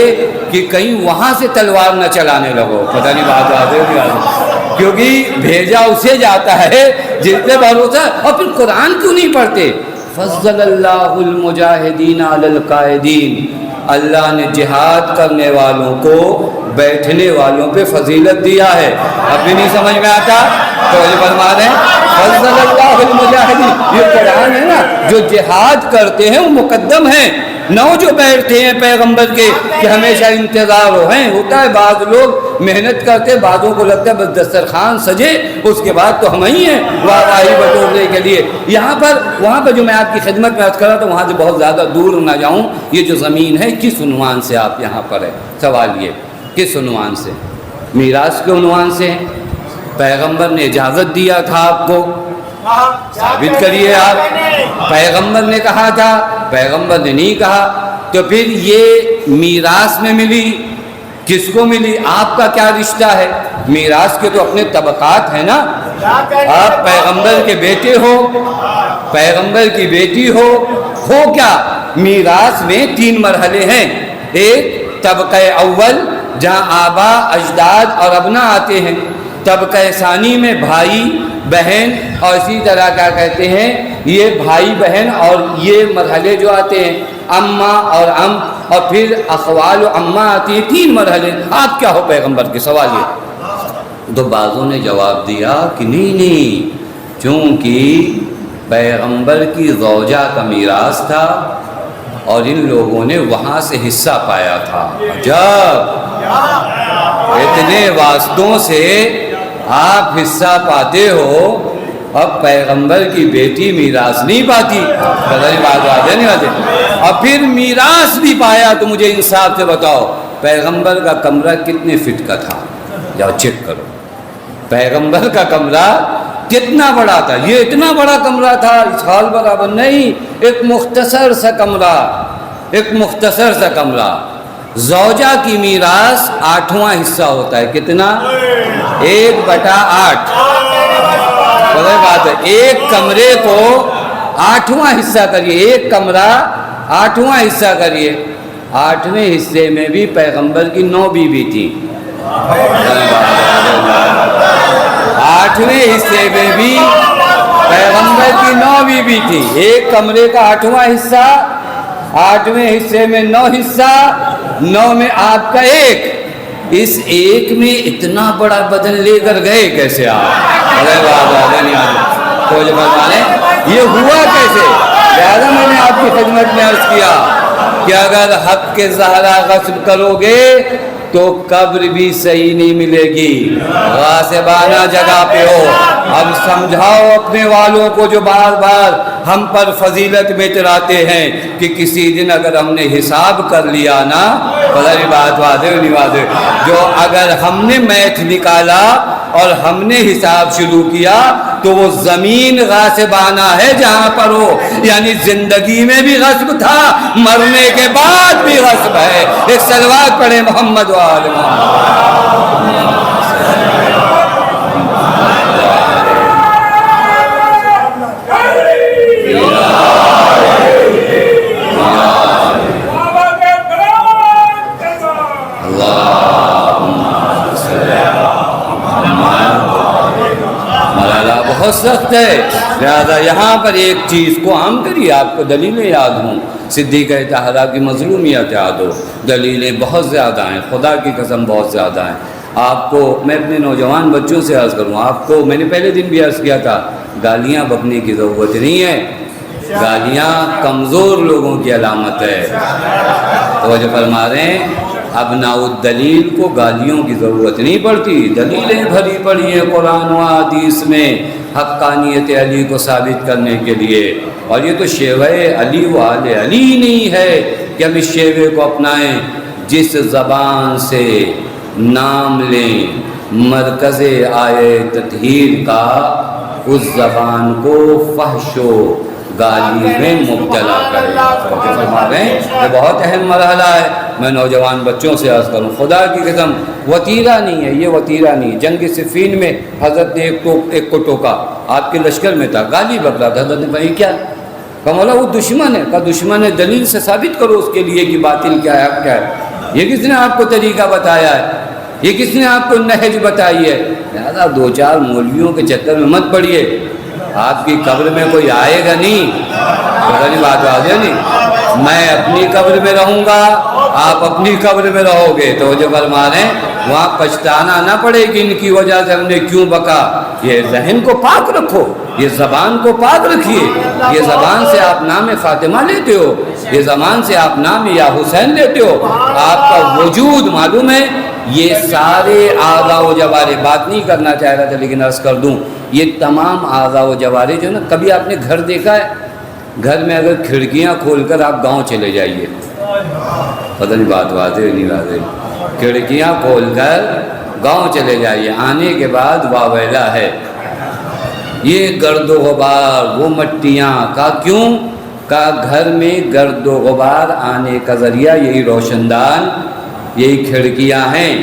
کہ کہیں وہاں سے تلوار نہ چلانے لگو، پتہ نہیں بات آتے، کیونکہ بھیجا اسے جاتا ہے جس پہ بھروسہ، اور پھر قرآن کیوں نہیں پڑھتے؟ فضل اللہ المجاہدین علی القاعدین، اللہ نے جہاد کرنے والوں کو بیٹھنے والوں پہ فضیلت دیا ہے۔ اب بھی نہیں سمجھ میں آتا تو یہ فرما رہے ہیں فضل اللہ المجاہدین، یہ قرآن ہے نا، جو جہاد کرتے ہیں وہ مقدم ہیں، نہ جو بیٹھتے ہیں پیغمبر کے کہ ہمیشہ انتظار ہوتا ہے۔ بعض لوگ محنت کرتے، بعضوں کو لگتا ہے بس دسترخوان سجے اس کے بعد تو ہم ہی ہیں واہی بٹورنے کے لیے۔ وہاں پر جو میں آپ کی خدمت میں عرض کر رہا تھا، وہاں سے بہت زیادہ دور نہ جاؤں، یہ جو زمین ہے کس عنوان سے آپ یہاں پر ہے؟ سوال یہ کس عنوان سے؟ میراث کے عنوان سے ہے؟ پیغمبر نے اجازت دیا تھا آپ کو، ثابت کریے آپ، پیغمبر نے کہا تھا، پیغمبر نے نہیں کہا، تو پھر یہ میراث میں ملی، کس کو ملی؟ آپ کا کیا رشتہ ہے؟ میراث کے تو اپنے طبقات ہیں نا، آپ پیغمبر کے بیٹے ہو، پیغمبر کی بیٹی ہو کیا؟ میراث میں 3 مرحلے ہیں، ایک طبقہ اول جہاں آبا اجداد اور ابنا آتے ہیں، طبقہ ثانی میں بھائی بہن، اور اسی طرح کیا کہتے ہیں یہ بھائی بہن اور یہ مرحلے جو آتے ہیں اماں اور اور پھر اخوال و اماں آتی ہیں، 3 مرحلے۔ آپ کیا ہو پیغمبر کے؟ سوال یہ تو بعضوں نے جواب دیا کہ نہیں چونکہ پیغمبر کی زوجہ کا میراث تھا اور ان لوگوں نے وہاں سے حصہ پایا تھا۔ عجب، اتنے واسطوں سے آپ حصہ پاتے ہو، اب پیغمبر کی بیٹی میراث نہیں پاتی، بات واضح نہیں آتے، اور پھر میراث بھی پایا تو مجھے انصاف سے بتاؤ پیغمبر کا کمرہ کتنے فٹ کا تھا؟ جاؤ چیک کرو، پیغمبر کا کمرہ کتنا بڑا تھا؟ یہ اتنا بڑا کمرہ تھا اس حال برابر نہیں، ایک مختصر سا کمرہ، ایک مختصر سا کمرہ۔ زوجہ کی میراث 8واں حصہ ہوتا ہے، کتنا؟ 1/8۔ بات ہے، ایک کمرے کو 8واں حصہ کریے، ایک کمرہ 8واں حصہ کریے، 8ویں حصے میں بھی پیغمبر کی 9 بیوی تھی، 8ویں حصے میں بھی پیغمبر کی 9 بیوی تھی۔ ایک کمرے کا 8واں حصہ، 8ویں حصے میں 9 حصہ، 9 میں آپ کا ایک، اس ایک میں اتنا بڑا بدن لے کر گئے کیسے آپ؟ تو جو فرمانے یہ ہوا کیسے؟ لہذا میں نے آپ کی خدمت میں عرض کیا کہ اگر حق کے زہرا غصب کرو گے تو قبر بھی صحیح نہیں ملے گی، غاصبانہ جگہ پہ ہو۔ اب سمجھاؤ اپنے والوں کو جو بار بار ہم پر فضیلت میں اتراتے ہیں کہ کسی دن اگر ہم نے حساب کر لیا نا، پتہ نہیں بات واضح نہیں واضح، جو اگر ہم نے میتھ نکالا اور ہم نے حساب شروع کیا تو وہ زمین غاصبانہ ہے جہاں پر ہو، یعنی زندگی میں بھی غصب تھا، مرنے کے بعد بھی غصب ہے۔ ایک صلوات پڑھے محمد و آل محمد۔ بہت سخت ہے، لہذا یہاں پر ایک چیز کو عام کریے، آپ کو دلیلیں یاد ہوں، صدیقہ طاہرہ کی مظلومیت یاد ہو، دلیلیں بہت زیادہ ہیں، خدا کی قسم بہت زیادہ ہیں۔ آپ کو میں اپنے نوجوان بچوں سے عرض کروں، آپ کو میں نے پہلے دن بھی عرض کیا تھا، گالیاں بکنے کی ضرورت نہیں ہے، گالیاں کمزور لوگوں کی علامت ہے۔ توجہ فرما رہے ہیں، ابناء الدلیل کو گالیوں کی ضرورت نہیں پڑتی، دلیلیں بھری پڑی ہیں قرآن و حدیث میں حقانیت علی کو ثابت کرنے کے لیے، اور یہ تو شیوہ علی و آل علی نہیں ہے کہ ہم اس شیوے کو اپنائیں۔ جس زبان سے نام لیں مرکز آئے تطہیر کا، اس زبان کو فحش و گالی میں مبتلا کریں۔ فرما رہے ہیں یہ بہت اہم مرحلہ ہے۔ میں نوجوان بچوں سے عرض کروں، خدا کی قسم وتیرہ نہیں ہے، یہ وتیرہ نہیں۔ جنگ صفین میں حضرت نے ایک کو ٹوکا، آپ کے لشکر میں تھا، گالی بک رہا تھا، حضرت نے کہا کیا؟ کہا مولا وہ دشمن ہے۔ کہا دشمن ہے، دلیل سے ثابت کرو اس کے لیے کہ باطل کیا ہے، حق کیا ہے۔ یہ کس نے آپ کو طریقہ بتایا ہے؟ یہ کس نے آپ کو نہج بتائی ہے؟ لہٰذا 2-4 مولویوں کے چکر میں مت پڑیے، آپ کی قبر میں کوئی آئے گا نہیں، بات واضح نہیں، میں اپنی قبر میں رہوں گا، آپ اپنی قبر میں رہو گے، تو جو فرما رہے ہیں وہاں پچھتانا نہ پڑے کہ ان کی وجہ سے ہم نے کیوں بکا۔ یہ ذہن کو پاک رکھو، یہ زبان کو پاک رکھیے، یہ زبان سے آپ نام فاطمہ لیتے ہو، یہ زبان سے آپ نام یا حسین لیتے ہو، آپ کا وجود معلوم ہے۔ یہ سارے اعضاء و جوارح، بات نہیں کرنا چاہ رہا تھا لیکن عرض کر دوں، یہ تمام اعضاء و جوارح جو نا، کبھی آپ نے گھر دیکھا ہے؟ گھر میں اگر کھڑکیاں کھول کر آپ گاؤں چلے جائیے، پتہ نہیں بات واضح نہیں واضح، کھڑکیاں کھول کر گاؤں چلے جائیے، آنے کے بعد واویلا ہے، یہ گرد و غبار، وہ مٹیاں کا کیوں؟ کا گھر میں گرد و غبار آنے کا ذریعہ یہی روشن دان، یہی کھڑکیاں ہیں۔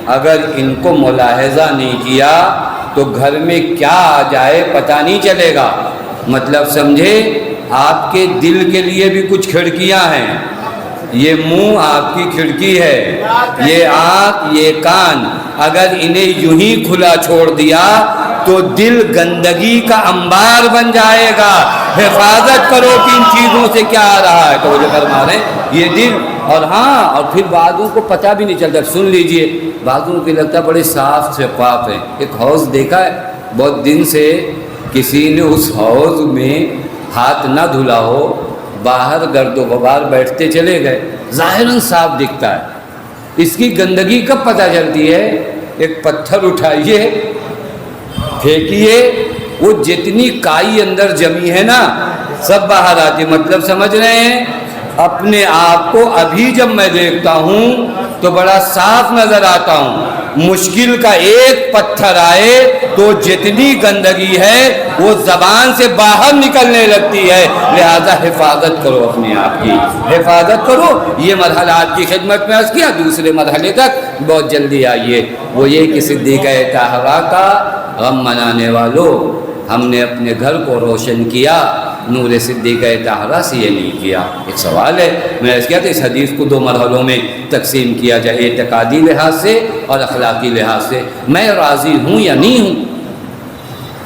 اگر ان کو ملاحظہ نہیں کیا تو گھر میں کیا آ جائے پتہ نہیں چلے گا۔ مطلب سمجھے، آپ کے دل کے لیے بھی کچھ کھڑکیاں ہیں، یہ منہ آپ کی کھڑکی ہے، یہ آنکھ، یہ کان، اگر انہیں یوں ہی کھلا چھوڑ دیا تو دل گندگی کا انبار بن جائے گا۔ حفاظت کرو کہ ان چیزوں سے کیا آ رہا ہے، تو وہ جو فرما رہے ہیں یہ دل، اور ہاں، اور پھر بعضوں کو پتہ بھی نہیں چلتا، سن لیجئے، بعضوں کو لگتا ہے بڑے صاف سے پاک ہیں۔ ایک حوض دیکھا ہے، بہت دن سے کسی نے اس حوض میں ہاتھ نہ دھلا ہو، باہر گرد و غبار بیٹھتے چلے گئے، ظاہراً صاف دکھتا ہے، اس کی گندگی کب پتہ چلتی ہے؟ ایک پتھر اٹھائیے، پھینکیے، وہ جتنی کائی اندر جمی ہے نا سب باہر آتی۔ مطلب سمجھ رہے ہیں؟ اپنے آپ کو ابھی جب میں دیکھتا ہوں تو بڑا صاف نظر آتا ہوں، مشکل کا ایک پتھر آئے تو جتنی گندگی ہے وہ زبان سے باہر نکلنے لگتی ہے۔ لہذا حفاظت کرو، اپنے آپ کی حفاظت کرو۔ یہ مرحلہ آپ کی خدمت میں عرض کیا، دوسرے مرحلے تک بہت جلدی آئیے، وہ یہ کہ صدیقہ طاہرہ کا غم منانے والوں، ہم نے اپنے گھر کو روشن کیا، نور صدیقہ طاہرہ سے یہ نہیں کیا۔ ایک سوال ہے، میں اس کیا تھا، اس حدیث کو دو مرحلوں میں تقسیم کیا جائے، اعتقادی لحاظ سے اور اخلاقی لحاظ سے۔ میں راضی ہوں یا نہیں ہوں،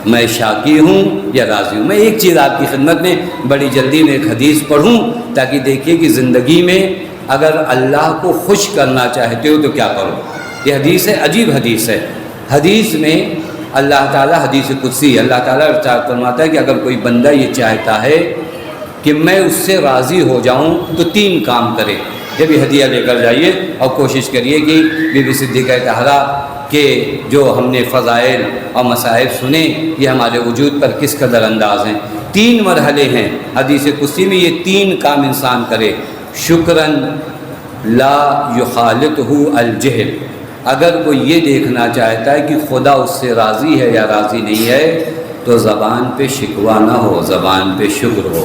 میں شاکی ہوں یا راضی ہوں۔ میں ایک چیز آپ کی خدمت میں بڑی جلدی میں ایک حدیث پڑھوں تاکہ دیکھیے کہ زندگی میں اگر اللہ کو خوش کرنا چاہتے ہو تو کیا کرو۔ یہ حدیث ہے، عجیب حدیث ہے۔ حدیث میں اللہ تعالیٰ، حدیث قدسی، اللہ تعالیٰ ارشاد فرماتا ہے کہ اگر کوئی بندہ یہ چاہتا ہے کہ میں اس سے راضی ہو جاؤں تو 3 کام کرے۔ جب یہ ہدیہ لے کر جائیے اور کوشش کریے کہ بی بی صدیقہ طاہرہ کے جو ہم نے فضائل اور مصائب سنے یہ ہمارے وجود پر کس قدر انداز ہیں۔ 3 مرحلے ہیں حدیث قدسی میں، یہ 3 کام انسان کرے۔ شکراً لا یخالطہ الجہل، اگر کوئی یہ دیکھنا چاہتا ہے کہ خدا اس سے راضی ہے یا راضی نہیں ہے تو زبان پہ شکوہ نہ ہو، زبان پہ شکر ہو۔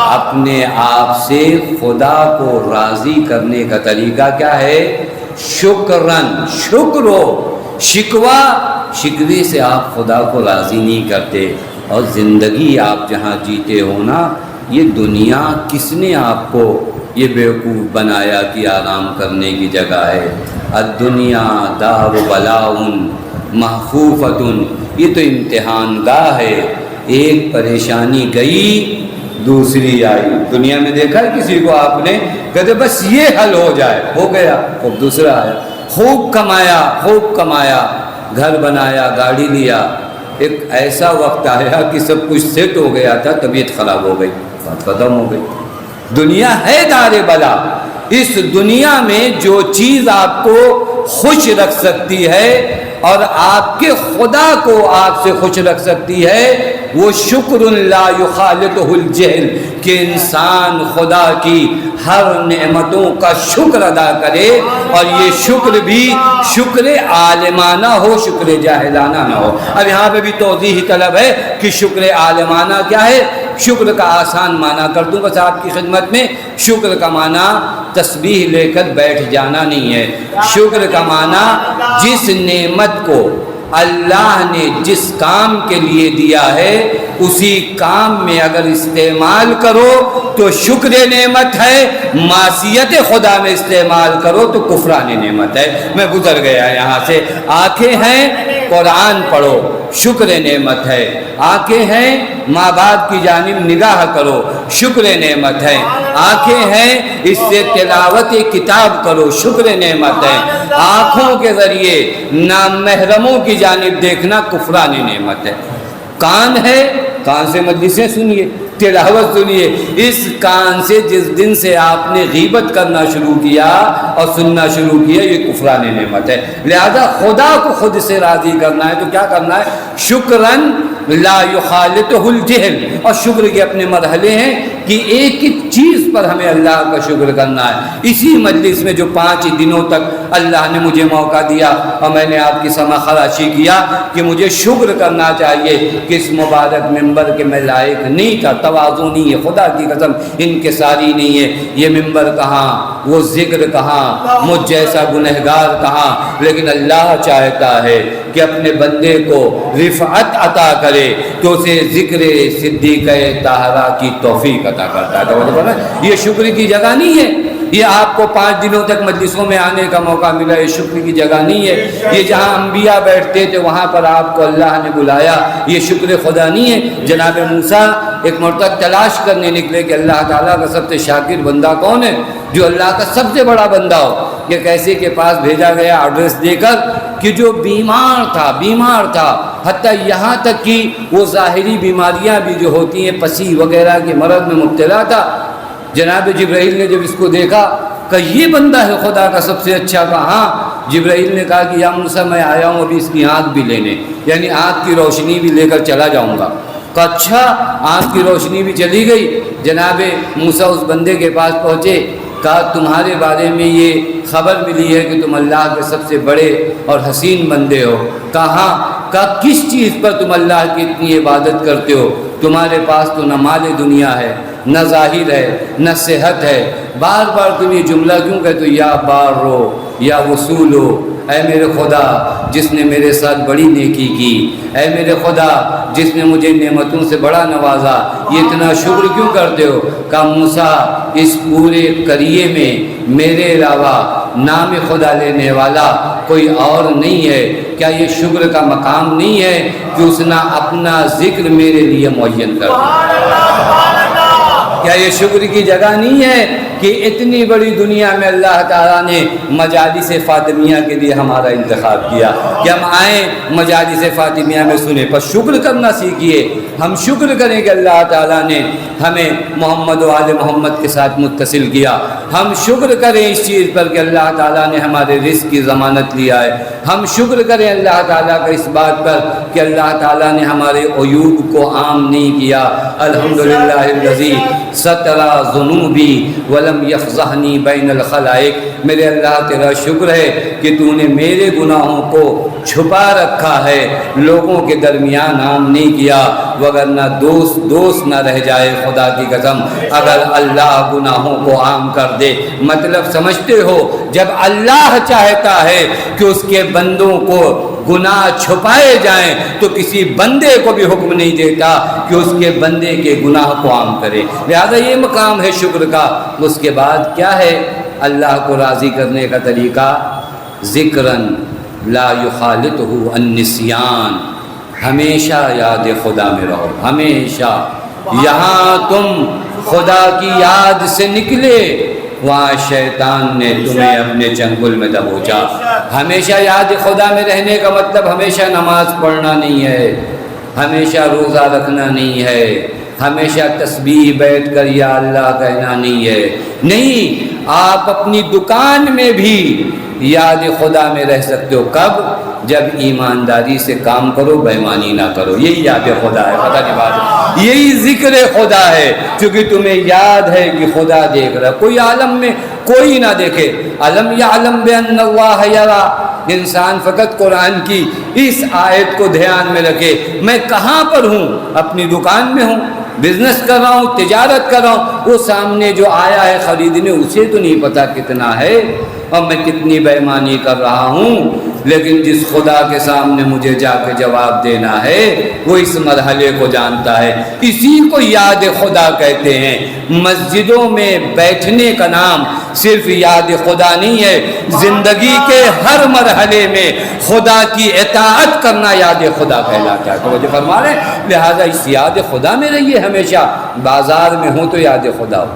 اپنے آپ سے خدا کو راضی کرنے کا طریقہ کیا ہے؟ شکراً، شکر ہو۔ شکوہ، شکوے سے آپ خدا کو راضی نہیں کرتے۔ اور زندگی آپ جہاں جیتے ہو نا، یہ دنیا کس نے آپ کو یہ بیوقوف بنایا کہ آرام کرنے کی جگہ ہے؟ الدنیا دار بلاء محفوفۃ، یہ تو امتحان گاہ ہے، ایک پریشانی گئی دوسری آئی۔ دنیا میں دیکھا ہے کسی کو آپ نے کہتے بس یہ حل ہو جائے، ہو گیا، اب دوسرا آیا، خوب کمایا، خوب کمایا، گھر بنایا، گاڑی لیا، ایک ایسا وقت آیا کہ سب کچھ سیٹ ہو گیا تھا، طبیعت خراب ہو گئی، بات ختم ہو گئی۔ دنیا ہے دار بلا۔ اس دنیا میں جو چیز آپ کو خوش رکھ سکتی ہے اور آپ کے خدا کو آپ سے خوش رکھ سکتی ہے وہ شکر لا یخالطہ الجہل، کہ انسان خدا کی ہر نعمتوں کا شکر ادا کرے، اور یہ شکر بھی شکر عالمانہ ہو، شکر جاہلانہ نہ ہو۔ اب یہاں پہ بھی توضیح طلب ہے کہ شکر عالمانہ کیا ہے۔ شکر کا آسان معنی کر دوں بس آپ کی خدمت میں، شکر کا معنی تسبیح لے کر بیٹھ جانا نہیں ہے۔ شکر کا معنی جس نعمت کو اللہ نے جس کام کے لیے دیا ہے اسی کام میں اگر استعمال کرو تو شکر نعمت ہے، معصیت خدا میں استعمال کرو تو کفران نعمت ہے۔ میں گزر گیا یہاں سے۔ آنکھیں ہیں، قرآن پڑھو، شکر نعمت ہے۔ آنکھیں ہیں، ماں باپ کی جانب نگاہ کرو، شکر نعمت ہے۔ آنکھیں ہیں، اس سے تلاوت کتاب کرو، شکر نعمت ہے۔ آنکھوں کے ذریعے نامحرموں کی جانب دیکھنا کفران نعمت ہے۔ کان ہے، کان سے مجلسیں سنیے، تلاوت سنیے۔ اس کان سے جس دن سے آپ نے غیبت کرنا شروع کیا اور سننا شروع کیا یہ کفران نعمت ہے۔ لہذا خدا کو خود سے راضی کرنا ہے تو کیا کرنا ہے؟ شکراً لا یخالطہ الجہل۔ اور شکر کے اپنے مرحلے ہیں کہ ایک ایک چیز پر ہمیں اللہ کا شکر کرنا ہے۔ اسی مجلس میں جو 5 دنوں تک اللہ نے مجھے موقع دیا اور میں نے آپ کی سمع خراشی کیا کہ مجھے شکر کرنا چاہیے کہ اس مبارک ممبر کے میں لائق نہیں تھا، تواضع نہیں ہے، خدا کی قسم انکساری نہیں ہے۔ یہ ممبر کہاں، وہ ذکر کہاں، مجھ جیسا گنہگار کہاں، لیکن اللہ چاہتا ہے کہ اپنے بندے کو رفعت عطا کرے تو اسے ذکر صدیقہ طاہرہ کی توفیق عطا کرتا ہے۔ یہ شکر کی جگہ نہیں ہے، یہ آپ کو 5 دنوں تک مجلسوں میں آنے کا موقع ملا، یہ شکر کی جگہ نہیں ہے۔ یہ جہاں انبیاء بیٹھتے تھے وہاں پر آپ کو اللہ نے بلایا، یہ شکر خدا نہیں ہے۔ جناب موسیٰ ایک مرتبہ تلاش کرنے نکلے کہ اللہ تعالیٰ کا سب سے شاکر بندہ کون ہے، جو اللہ کا سب سے بڑا بندہ ہو۔ کہ کیسے کے پاس بھیجا گیا ایڈریس دے کر کہ جو بیمار تھا حتیٰ یہاں تک کہ وہ ظاہری بیماریاں بھی جو ہوتی ہیں، پسی وغیرہ کے مرض میں مبتلا تھا۔ جناب جبرائیل نے جب اس کو دیکھا کہ یہ بندہ ہے خدا کا سب سے اچھا، کہا ہاں۔ جبرائیل نے کہا کہ یا موسیٰ میں آیا ہوں ابھی اس کی آنکھ بھی لینے، یعنی آنکھ کی روشنی بھی لے کر چلا جاؤں گا۔ کہا اچھا، آنکھ کی روشنی بھی چلی گئی۔ جناب موسیٰ اس بندے کے پاس پہنچے، کہا تمہارے بارے میں یہ خبر ملی ہے کہ تم اللہ کے سب سے بڑے اور حسین بندے ہو۔ کہا کہا کس چیز پر تم اللہ کی اتنی عبادت کرتے ہو؟ تمہارے پاس تو نہ مال دنیا ہے، نہ ظاہر ہے، نہ صحت ہے، بار بار تم یہ جملہ کیوں کہتے ہو یا بارو یا وصولو؟ اے میرے خدا جس نے میرے ساتھ بڑی نیکی کی، اے میرے خدا جس نے مجھے نعمتوں سے بڑا نوازا، یہ اتنا شکر کیوں کرتے ہو؟ کہا موسیٰ اس پورے قریے میں میرے علاوہ نام خدا لینے والا کوئی اور نہیں ہے۔ کیا یہ شکر کا مقام نہیں ہے کہ اس نے اپنا ذکر میرے لیے معین کر دیا؟ کیا یہ شکر کی جگہ نہیں ہے کہ اتنی بڑی دنیا میں اللہ تعالیٰ نے مجالس فاطمیہ کے لیے ہمارا انتخاب کیا کہ ہم آئیں مجالس فاطمیہ میں سنیں، پر شکر کرنا سیکھیے۔ ہم شکر کریں کہ اللہ تعالیٰ نے ہمیں محمد و آل محمد کے ساتھ متصل کیا۔ ہم شکر کریں اس چیز پر کہ اللہ تعالیٰ نے ہمارے رزق کی ضمانت لیا ہے۔ ہم شکر کریں اللہ تعالیٰ کا اس بات پر کہ اللہ تعالیٰ نے ہمارے عیوب کو عام نہیں کیا۔ الحمدللہ الذی ستر ذنوبی ولم یفضحنی بین الخلائق۔ میرے اللہ تیرا شکر ہے کہ تو نے میرے گناہوں کو چھپا رکھا ہے، لوگوں کے درمیان عام نہیں کیا، وگرنہ دوست نہ رہ جائے خدا کی قسم اگر اللہ گناہوں کو عام کر دے۔ مطلب سمجھتے ہو، جب اللہ چاہتا ہے کہ اس کے بندوں کو گناہ چھپائے جائیں تو کسی بندے کو بھی حکم نہیں دیتا کہ اس کے بندے کے گناہ کو عام کرے۔ لہذا یہ مقام ہے شکر کا۔ اس کے بعد کیا ہے اللہ کو راضی کرنے کا طریقہ؟ ذکراً لا یخالطہ النسیان، ہمیشہ یاد خدا میں رہو، ہمیشہ۔ یہاں تم خدا کی یاد سے نکلے، وہاں شیطان نے تمہیں اپنے چنگل میں دبوچا۔ ہمیشہ یاد خدا میں رہنے کا مطلب ہمیشہ نماز پڑھنا نہیں ہے، ہمیشہ روزہ رکھنا نہیں ہے، ہمیشہ تسبیح بیٹھ کر یا اللہ کہنا نہیں ہے۔ نہیں، آپ اپنی دکان میں بھی یاد خدا میں رہ سکتے ہو۔ کب؟ جب ایمانداری سے کام کرو، بے ایمانی نہ کرو، یہی یاد خدا ہے۔ پتہ نہیں بات، یہی ذکر خدا ہے، کیونکہ تمہیں یاد ہے کہ خدا دیکھ رہا ہے۔ کوئی عالم میں کوئی نہ دیکھے، علم یعلم بان اللہ یرا، انسان فقط قرآن کی اس آیت کو دھیان میں رکھے، میں کہاں پر ہوں؟ اپنی دکان میں ہوں، بزنس کر رہا ہوں، تجارت کر رہا ہوں، وہ سامنے جو آیا ہے خریدنے اسے تو نہیں پتا کتنا ہے اور میں کتنی بے ایمانی کر رہا ہوں، لیکن جس خدا کے سامنے مجھے جا کے جواب دینا ہے وہ اس مرحلے کو جانتا ہے۔ اسی کو یاد خدا کہتے ہیں۔ مسجدوں میں بیٹھنے کا نام صرف یاد خدا نہیں ہے، زندگی کے ہر مرحلے میں خدا کی اطاعت کرنا یاد خدا کہلاتا ہے۔ توجہ فرما رہے ہیں؟ لہٰذا اس یاد خدا میں رہیے ہمیشہ۔ بازار میں ہوں تو یاد خدا ہو،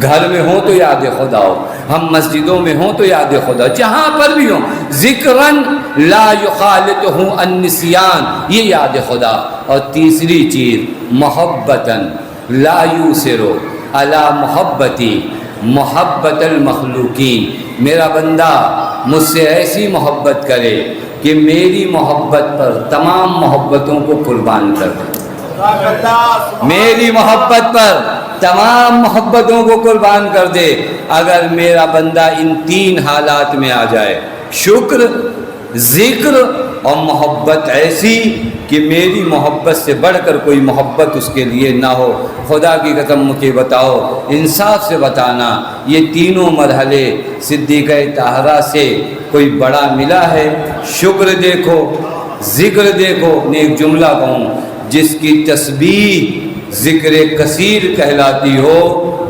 گھر میں ہوں تو یاد خدا ہو، ہم مسجدوں میں ہوں تو یاد خدا، جہاں پر بھی ہوں، ذکراً لا یخالطہ النسیان، یہ یاد خدا۔ اور تیسری چیز محبتاً لا یوسرو علی محبتی محبت المخلوقین، میرا بندہ مجھ سے ایسی محبت کرے کہ میری محبت پر تمام محبتوں کو قربان کر دے، میری محبت پر تمام محبتوں کو قربان کر دے۔ اگر میرا بندہ ان تین حالات میں آ جائے، شکر، ذکر اور محبت ایسی کہ میری محبت سے بڑھ کر کوئی محبت اس کے لیے نہ ہو، خدا کی قسم مجھے بتاؤ، انصاف سے بتانا، یہ تینوں مرحلے صدیقہ طاہرہ سے کوئی بڑا ملا ہے؟ شکر دیکھو، ذکر دیکھو، میں ایک جملہ کہوں، جس کی تسبیح ذکر کثیر کہلاتی ہو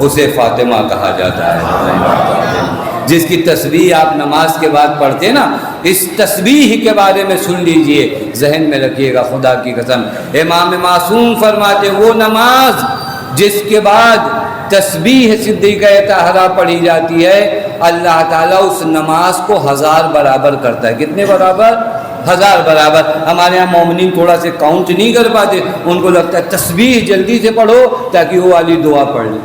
اسے فاطمہ کہا جاتا ہے۔ جس کی تسبیح آپ نماز کے بعد پڑھتے نا، اس تسبیح کے بارے میں سن لیجئے، ذہن میں رکھیے گا، خدا کی قسم امام معصوم فرماتے وہ نماز جس کے بعد تسبیح صدیقہ طاہرہ پڑھی جاتی ہے، اللہ تعالیٰ اس نماز کو 1000 برابر کرتا ہے۔ کتنے برابر؟ 1000 برابر. ہمارے یہاں مومنین تھوڑا سے کاؤنٹ نہیں کر پاتے، ان کو لگتا ہے تسبیح جلدی سے پڑھو تاکہ وہ والی دعا پڑھ لیں.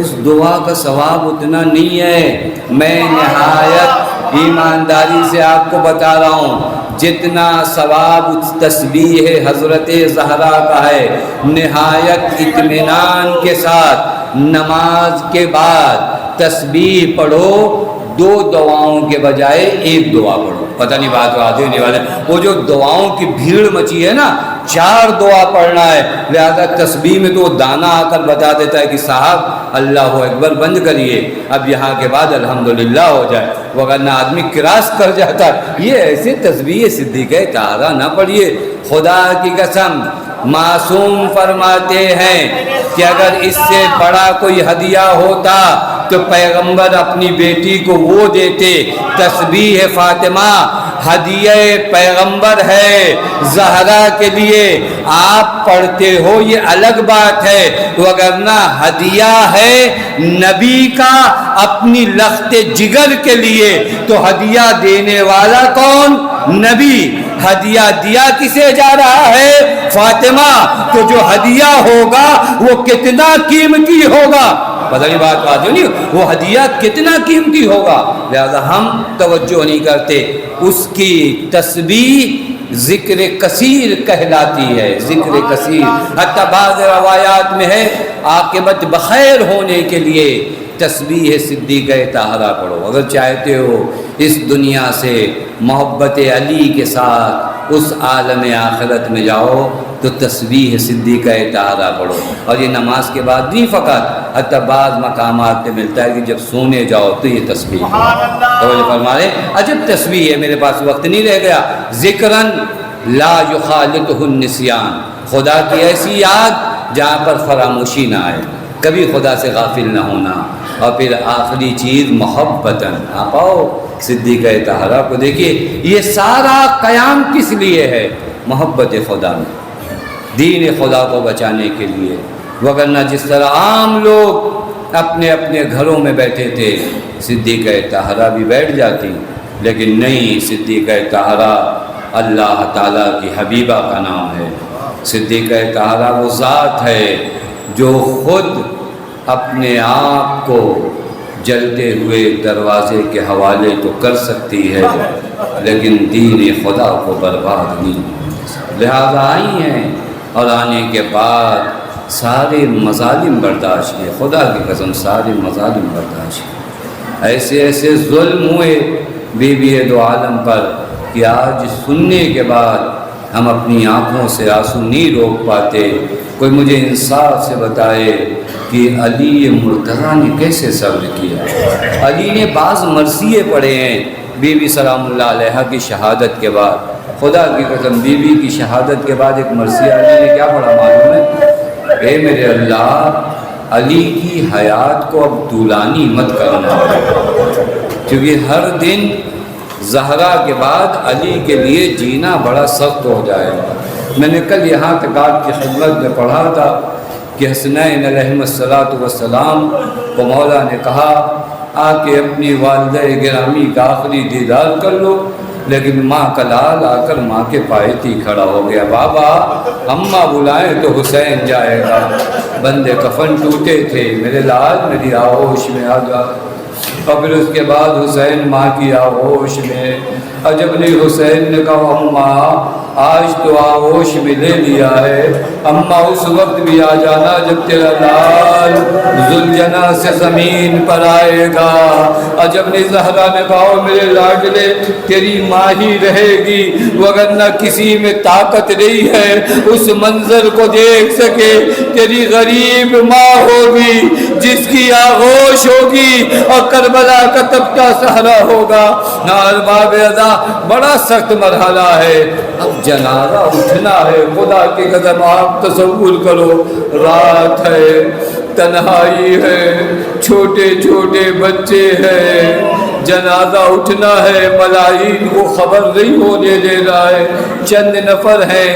اس دعا کا ثواب اتنا نہیں ہے. میں نہایت ایمانداری سے آپ کو بتا رہا ہوں، جتنا ثواب تسبیح حضرت زہرا کا ہے، نہایت اطمینان کے ساتھ نماز کے بعد تسبیح پڑھو، 2 دعاؤں کے بجائے 1 دعا پڑھو. پتہ نہیں بات آدھی ہونے والے. وہ جو دعاؤں کی بھیڑ مچی ہے نا، 4 دعا پڑھنا ہے، لہذا تسبیح میں تو وہ دانا آ کر بتا دیتا ہے کہ صاحب اللہ اکبر بند کریے، اب یہاں کے بعد الحمدللہ ہو جائے، وگرنہ آدمی کراس کر جاتا ہے. یہ ایسے تسبیح صدیقہ طاہرہ نہ پڑھیے. خدا کی قسم معصوم فرماتے ہیں کہ اگر اس سے بڑا کوئی ہدیہ ہوتا تو پیغمبر اپنی بیٹی کو وہ دیتے. تسبیح فاطمہ ہدیہ پیغمبر ہے زہرا کے لیے، آپ پڑھتے ہو یہ الگ بات ہے، وگرنہ ہدیہ ہے نبی کا اپنی لخت جگر کے لیے. تو ہدیہ دینے والا کون؟ نبی. ہدیہ دیا کسے جا رہا ہے؟ فاطمہ. تو جو ہدیہ ہوگا وہ کتنا قیمتی ہوگا؟ پتہ نہیں بات آتی نہیں، وہ ہدیہ کتنا قیمتی ہوگا. لہذا ہم توجہ نہیں کرتے. اس کی تسبیح ذکر کثیر کہلاتی ہے، ذکر کثیر. حتیٰ بعض روایات میں ہے عاقبت بخیر ہونے کے لیے تسبیح صدیقہ طاہرہ پڑھو. اگر چاہتے ہو اس دنیا سے محبت علی کے ساتھ اس عالم آخرت میں جاؤ تو تسبیح صدیقہ طاہرہ پڑھو. اور یہ نماز کے بعد نہیں فقط، حتیٰ بعض مقامات پہ ملتا ہے کہ جب سونے جاؤ تو یہ تسبیح توجہ فرما رہے. عجب تسبیح ہے، میرے پاس وقت نہیں رہ گیا. ذکراً لا یخالطہ النسیان، خدا کی ایسی یاد جہاں پر فراموشی نہ آئے، کبھی خدا سے غافل نہ ہونا. اور پھر آخری چیز محبتاً. آپ آؤ صدیقہ طاہرہ کو دیکھیے، یہ سارا قیام کس لیے ہے؟ محبت خدا میں، دین خدا کو بچانے کے لیے. وگرنہ جس طرح عام لوگ اپنے اپنے گھروں میں بیٹھے تھے، صدیقہ طاہرہ بھی بیٹھ جاتی، لیکن نہیں، صدیقہ طاہرہ اللہ تعالیٰ کی حبیبہ کا نام ہے. صدیقہ طاہرہ وہ ذات ہے جو خود اپنے آپ کو جلتے ہوئے دروازے کے حوالے تو کر سکتی ہے، لیکن دین خدا کو برباد نہیں. لہذا آئی ہیں اور آنے کے بعد سارے مظالم برداشت کیے. خدا کی قسم سارے مظالم برداشت کیے. ایسے ایسے ظلم ہوئے بی بی دو عالم پر کہ آج سننے کے بعد ہم اپنی آنکھوں سے آنسو نہیں روک پاتے. کوئی مجھے انصاف سے بتائے کہ علی مرتضیٰ نے کیسے صبر کیا؟ علی نے بعض مرثیے پڑھے ہیں بی بی سلام اللہ علیہا کی شہادت کے بعد. خدا کی قسم بی بی کی شہادت کے بعد ایک مرثیہ علی نے کیا پڑھا معلوم ہے؟ اے میرے اللہ، علی کی حیات کو اب طولانی مت کرنا، کیونکہ ہر دن زہرا کے بعد علی کے لیے جینا بڑا سخت ہو جائے گا. میں نے کل یہاں تک آپ کی خدمت میں پڑھا تھا کہ حسنین علیہم السلام کو مولا نے کہا آ کے اپنی والدہ گرامی کا آخری دیدار کر لو، لیکن ماں کا لال آ کر ماں کے پائے تھی کھڑا ہو گیا. بابا اماں بلائیں تو حسین جائے گا. بندے کفن ٹوٹے تھے، میرے لال میری آغوش میں آ جا. اور پھر اس کے بعد حسین ماں کی آغوش میں. عجب نہیں، حسین نے کہا اماں آج تو آغوش میں لے لیا ہے، اماں اس وقت بھی آ جانا جب تیرا لال ذوالجناح سے زمین پر آئے گا. عجب نہیں، زہرا نے کہا میرے لاڈلے تیری ماں ہی رہے گی، وگرنہ کسی میں طاقت نہیں ہے اس منظر کو دیکھ سکے. تیری غریب ماں ہوگی جس کی آغوش ہوگی اور کربلا کا تبکہ صحرا ہوگا. ارباب ادا بڑا سخت مرحلہ ہے. اب جنازہ اٹھنا ہے. خدا کی قسم آپ تصور کرو، رات ہے، تنہائی ہے، چھوٹے چھوٹے بچے ہیں، جنازہ اٹھنا ہے. ملائی وہ خبر نہیں ہونے دے رہا ہے. چند نفر ہیں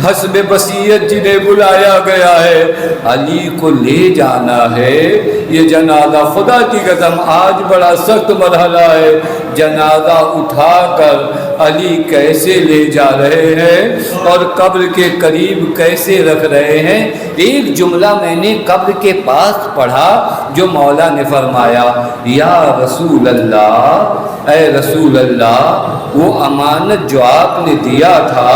حسب وصیت جنہیں بلایا گیا ہے، علی کو لے جانا ہے. یہ جنازہ خدا کی قسم آج بڑا سخت مرحلہ ہے. جنازہ اٹھا کر علی کیسے لے جا رہے ہیں اور قبر کے قریب کیسے رکھ رہے ہیں۔ ایک جملہ میں نے قبر کے پاس پڑھا جو مولا نے فرمایا، یا رسول اللہ، اے رسول اللہ، وہ امانت جو آپ نے دیا تھا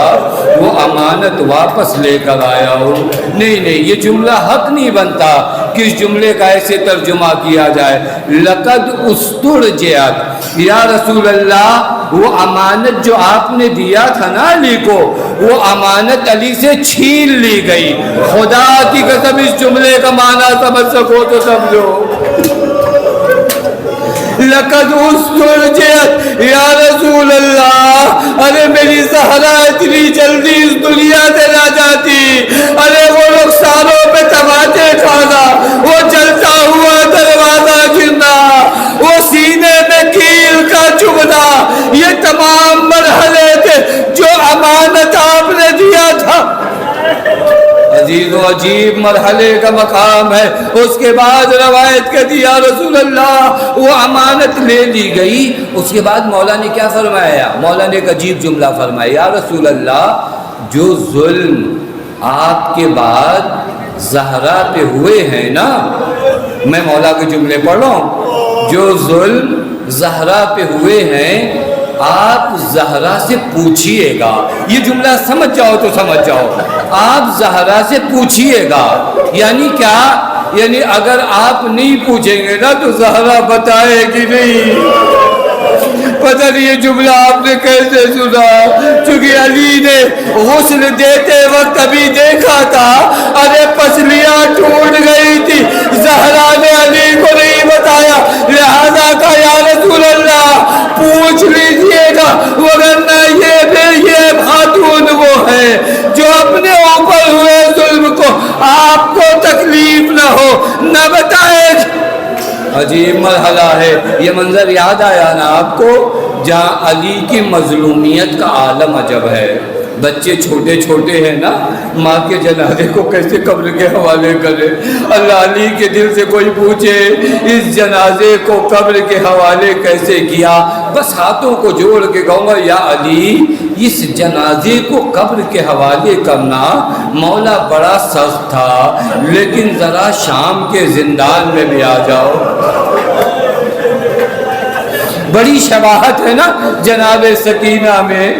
وہ امانت واپس لے کر آیا ہو۔ نہیں، یہ جملہ حق نہیں بنتا کہ اس جملے کا ایسے ترجمہ کیا جائے، لقد استرجعت، یا رسول اللہ وہ امانت جو آپ نے دیا تھا نا علی کو، وہ امانت علی سے چھین لی گئی۔ خدا کی قسم اس جملے کا معنی سمجھ سکو تو سمجھو، لقد استرجعت یا رسول اللہ، ارے میری زہرا اتنی جلدی اس دنیا سے نہ جاتی، ارے وہ رخساروں پہ تماچے کھانا، وہ جلتا ہوا دروازہ گرنا، وہ سینے میں کیل کا چبھنا، یہ تمام مرحلے تھے جو امانت آپ نے دیا تھا۔ عزیز و عجیب مرحلے کا مقام ہے۔ اس کے بعد روایت کہتی یا رسول اللہ وہ امانت لے لی گئی۔ اس کے بعد مولا نے کیا فرمایا؟ مولا نے ایک عجیب جملہ فرمایا، یا رسول اللہ جو ظلم آپ کے بعد زہرا پہ ہوئے ہیں نا، میں مولا کے جملے پڑھ رہا ہوں، جو ظلم زہرا پہ ہوئے ہیں آپ زہرا سے پوچھئے گا۔ یہ جملہ سمجھ جاؤ تو سمجھ جاؤ، آپ زہرا سے پوچھئے گا یعنی کیا؟ یعنی اگر آپ نہیں پوچھیں گے نا تو زہرا بتائے گی نہیں۔ پتہ نہیں یہ جملہ آپ نے کیسے سنا، چونکہ علی نے غسل دیتے وقت ابھی دیکھا تھا، ارے پسلیاں ٹوٹ گئی تھی، زہرا نے علی کو نہیں بتایا، لہذا کہا یا رسول اللہ پوچھ لیجئے گا، ورنہ یہ خاتون وہ ہے جو اپنے اوپر ہوئے ظلم کو آپ کو تکلیف نہ ہو نہ بتائے۔ عجیب مرحلہ ہے۔ یہ منظر یاد آیا نا آپ کو جہاں علی کی مظلومیت کا عالم عجب ہے۔ بچے چھوٹے چھوٹے ہیں نا، ماں کے جنازے کو کیسے قبر کے حوالے کرے؟ اللہ علی کے دل سے کوئی پوچھے اس جنازے کو قبر کے حوالے کیسے کیا؟ بس ہاتھوں کو جوڑ کے کہوں گا یا علی اس جنازے کو قبر کے حوالے کرنا مولا بڑا سخت تھا، لیکن ذرا شام کے زندان میں بھی آ جاؤ۔ بڑی شباہت ہے نا جناب سکینہ میں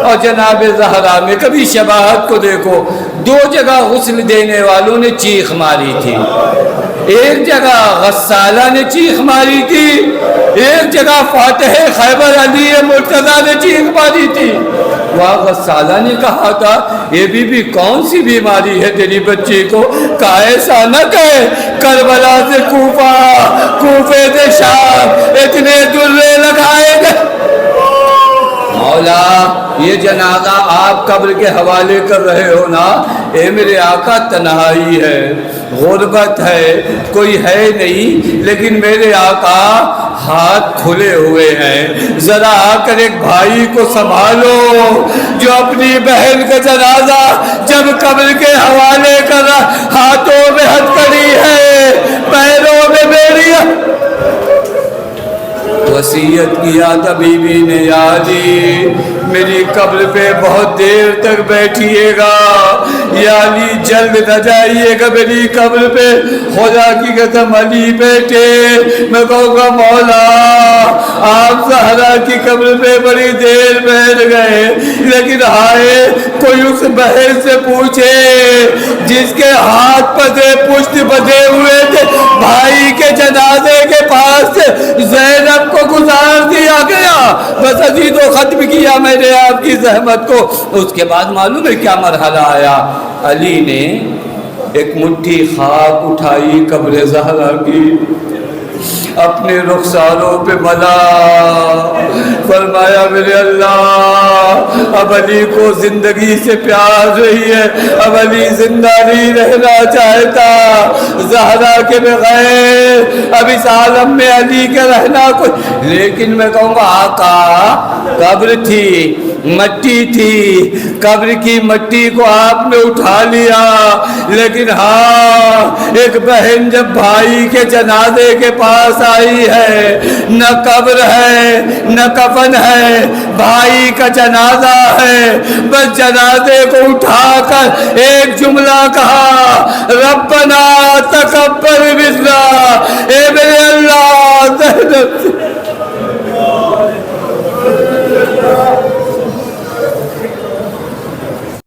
اور جناب زہرا میں، کبھی شباہت کو دیکھو۔ دو جگہ غسل دینے والوں نے چیخ ماری تھی، ایک جگہ غسالہ نے چیخ ماری تھی، ایک جگہ فاتح خیبر علی مرتضیٰ نے چیخ ماری تھی۔ وہاں غسالہ نے کہا تھا یہ بھی کون سی بیماری ہے تیری بچی کو؟ کہا ایسا نہ کہے کربلا سے کوفہ، کوفے سے شام اتنے درے لگائے گئے۔ مولا یہ جنازہ آپ قبر کے حوالے کر رہے ہو نا، اے میرے آقا تنہائی ہے، غربت ہے، کوئی ہے نہیں، لیکن میرے آقا ہاتھ کھلے ہوئے ہیں، ذرا آ کر ایک بھائی کو سنبھالو جو اپنی بہن کا جنازہ جب قبر کے حوالے کر رہا، ہاتھوں میں ہتھکڑی ہے، پیروں میں بیڑیاں۔ وصیت کیا تھا بیوی نے یا علی میری قبر پہ بہت دیر تک بیٹھیے گا، یا علی جلد نہ جائیے گا میری قبر پہ، خدا کی قسم علی بیٹے میں کہوں گا مولا آپ زہرا کی قبر پہ بڑی دیر بیٹھ گئے، لیکن ہائے کوئی اس بہن سے پوچھے جس کے ہاتھ پدے پشت بدے ہوئے تھے، بھائی کے جنازے کے پاس سے زینب کو گزار دیا گیا، بس عزیز و ختم کیا میں نے آپ کی زحمت کو۔ اس کے بعد معلوم ہے کیا مرحلہ آیا؟ علی نے ایک مٹھی خاک اٹھائی قبر زہرا کی، اپنے رخساروں پہ ملا، فرمایا میرے اللہ اب علی کو زندگی سے پیار رہی ہے، اب علی زندہ نہیں رہنا چاہتا زہرا کے بغیر، اب اس عالم میں علی کے رہنا کوئی، لیکن میں کہوں گا آقا قبر تھی مٹی تھی، قبر کی مٹی کو آپ نے اٹھا لیا، لیکن ہاں ایک بہن جب بھائی کے جنازے کے پاس آئی ہے، نہ قبر ہے نہ کفن ہے، بھائی کا جنازہ ہے، بس جنازے کو اٹھا کر ایک جملہ کہا، ربنا تقبل منا، اے میرے اللہ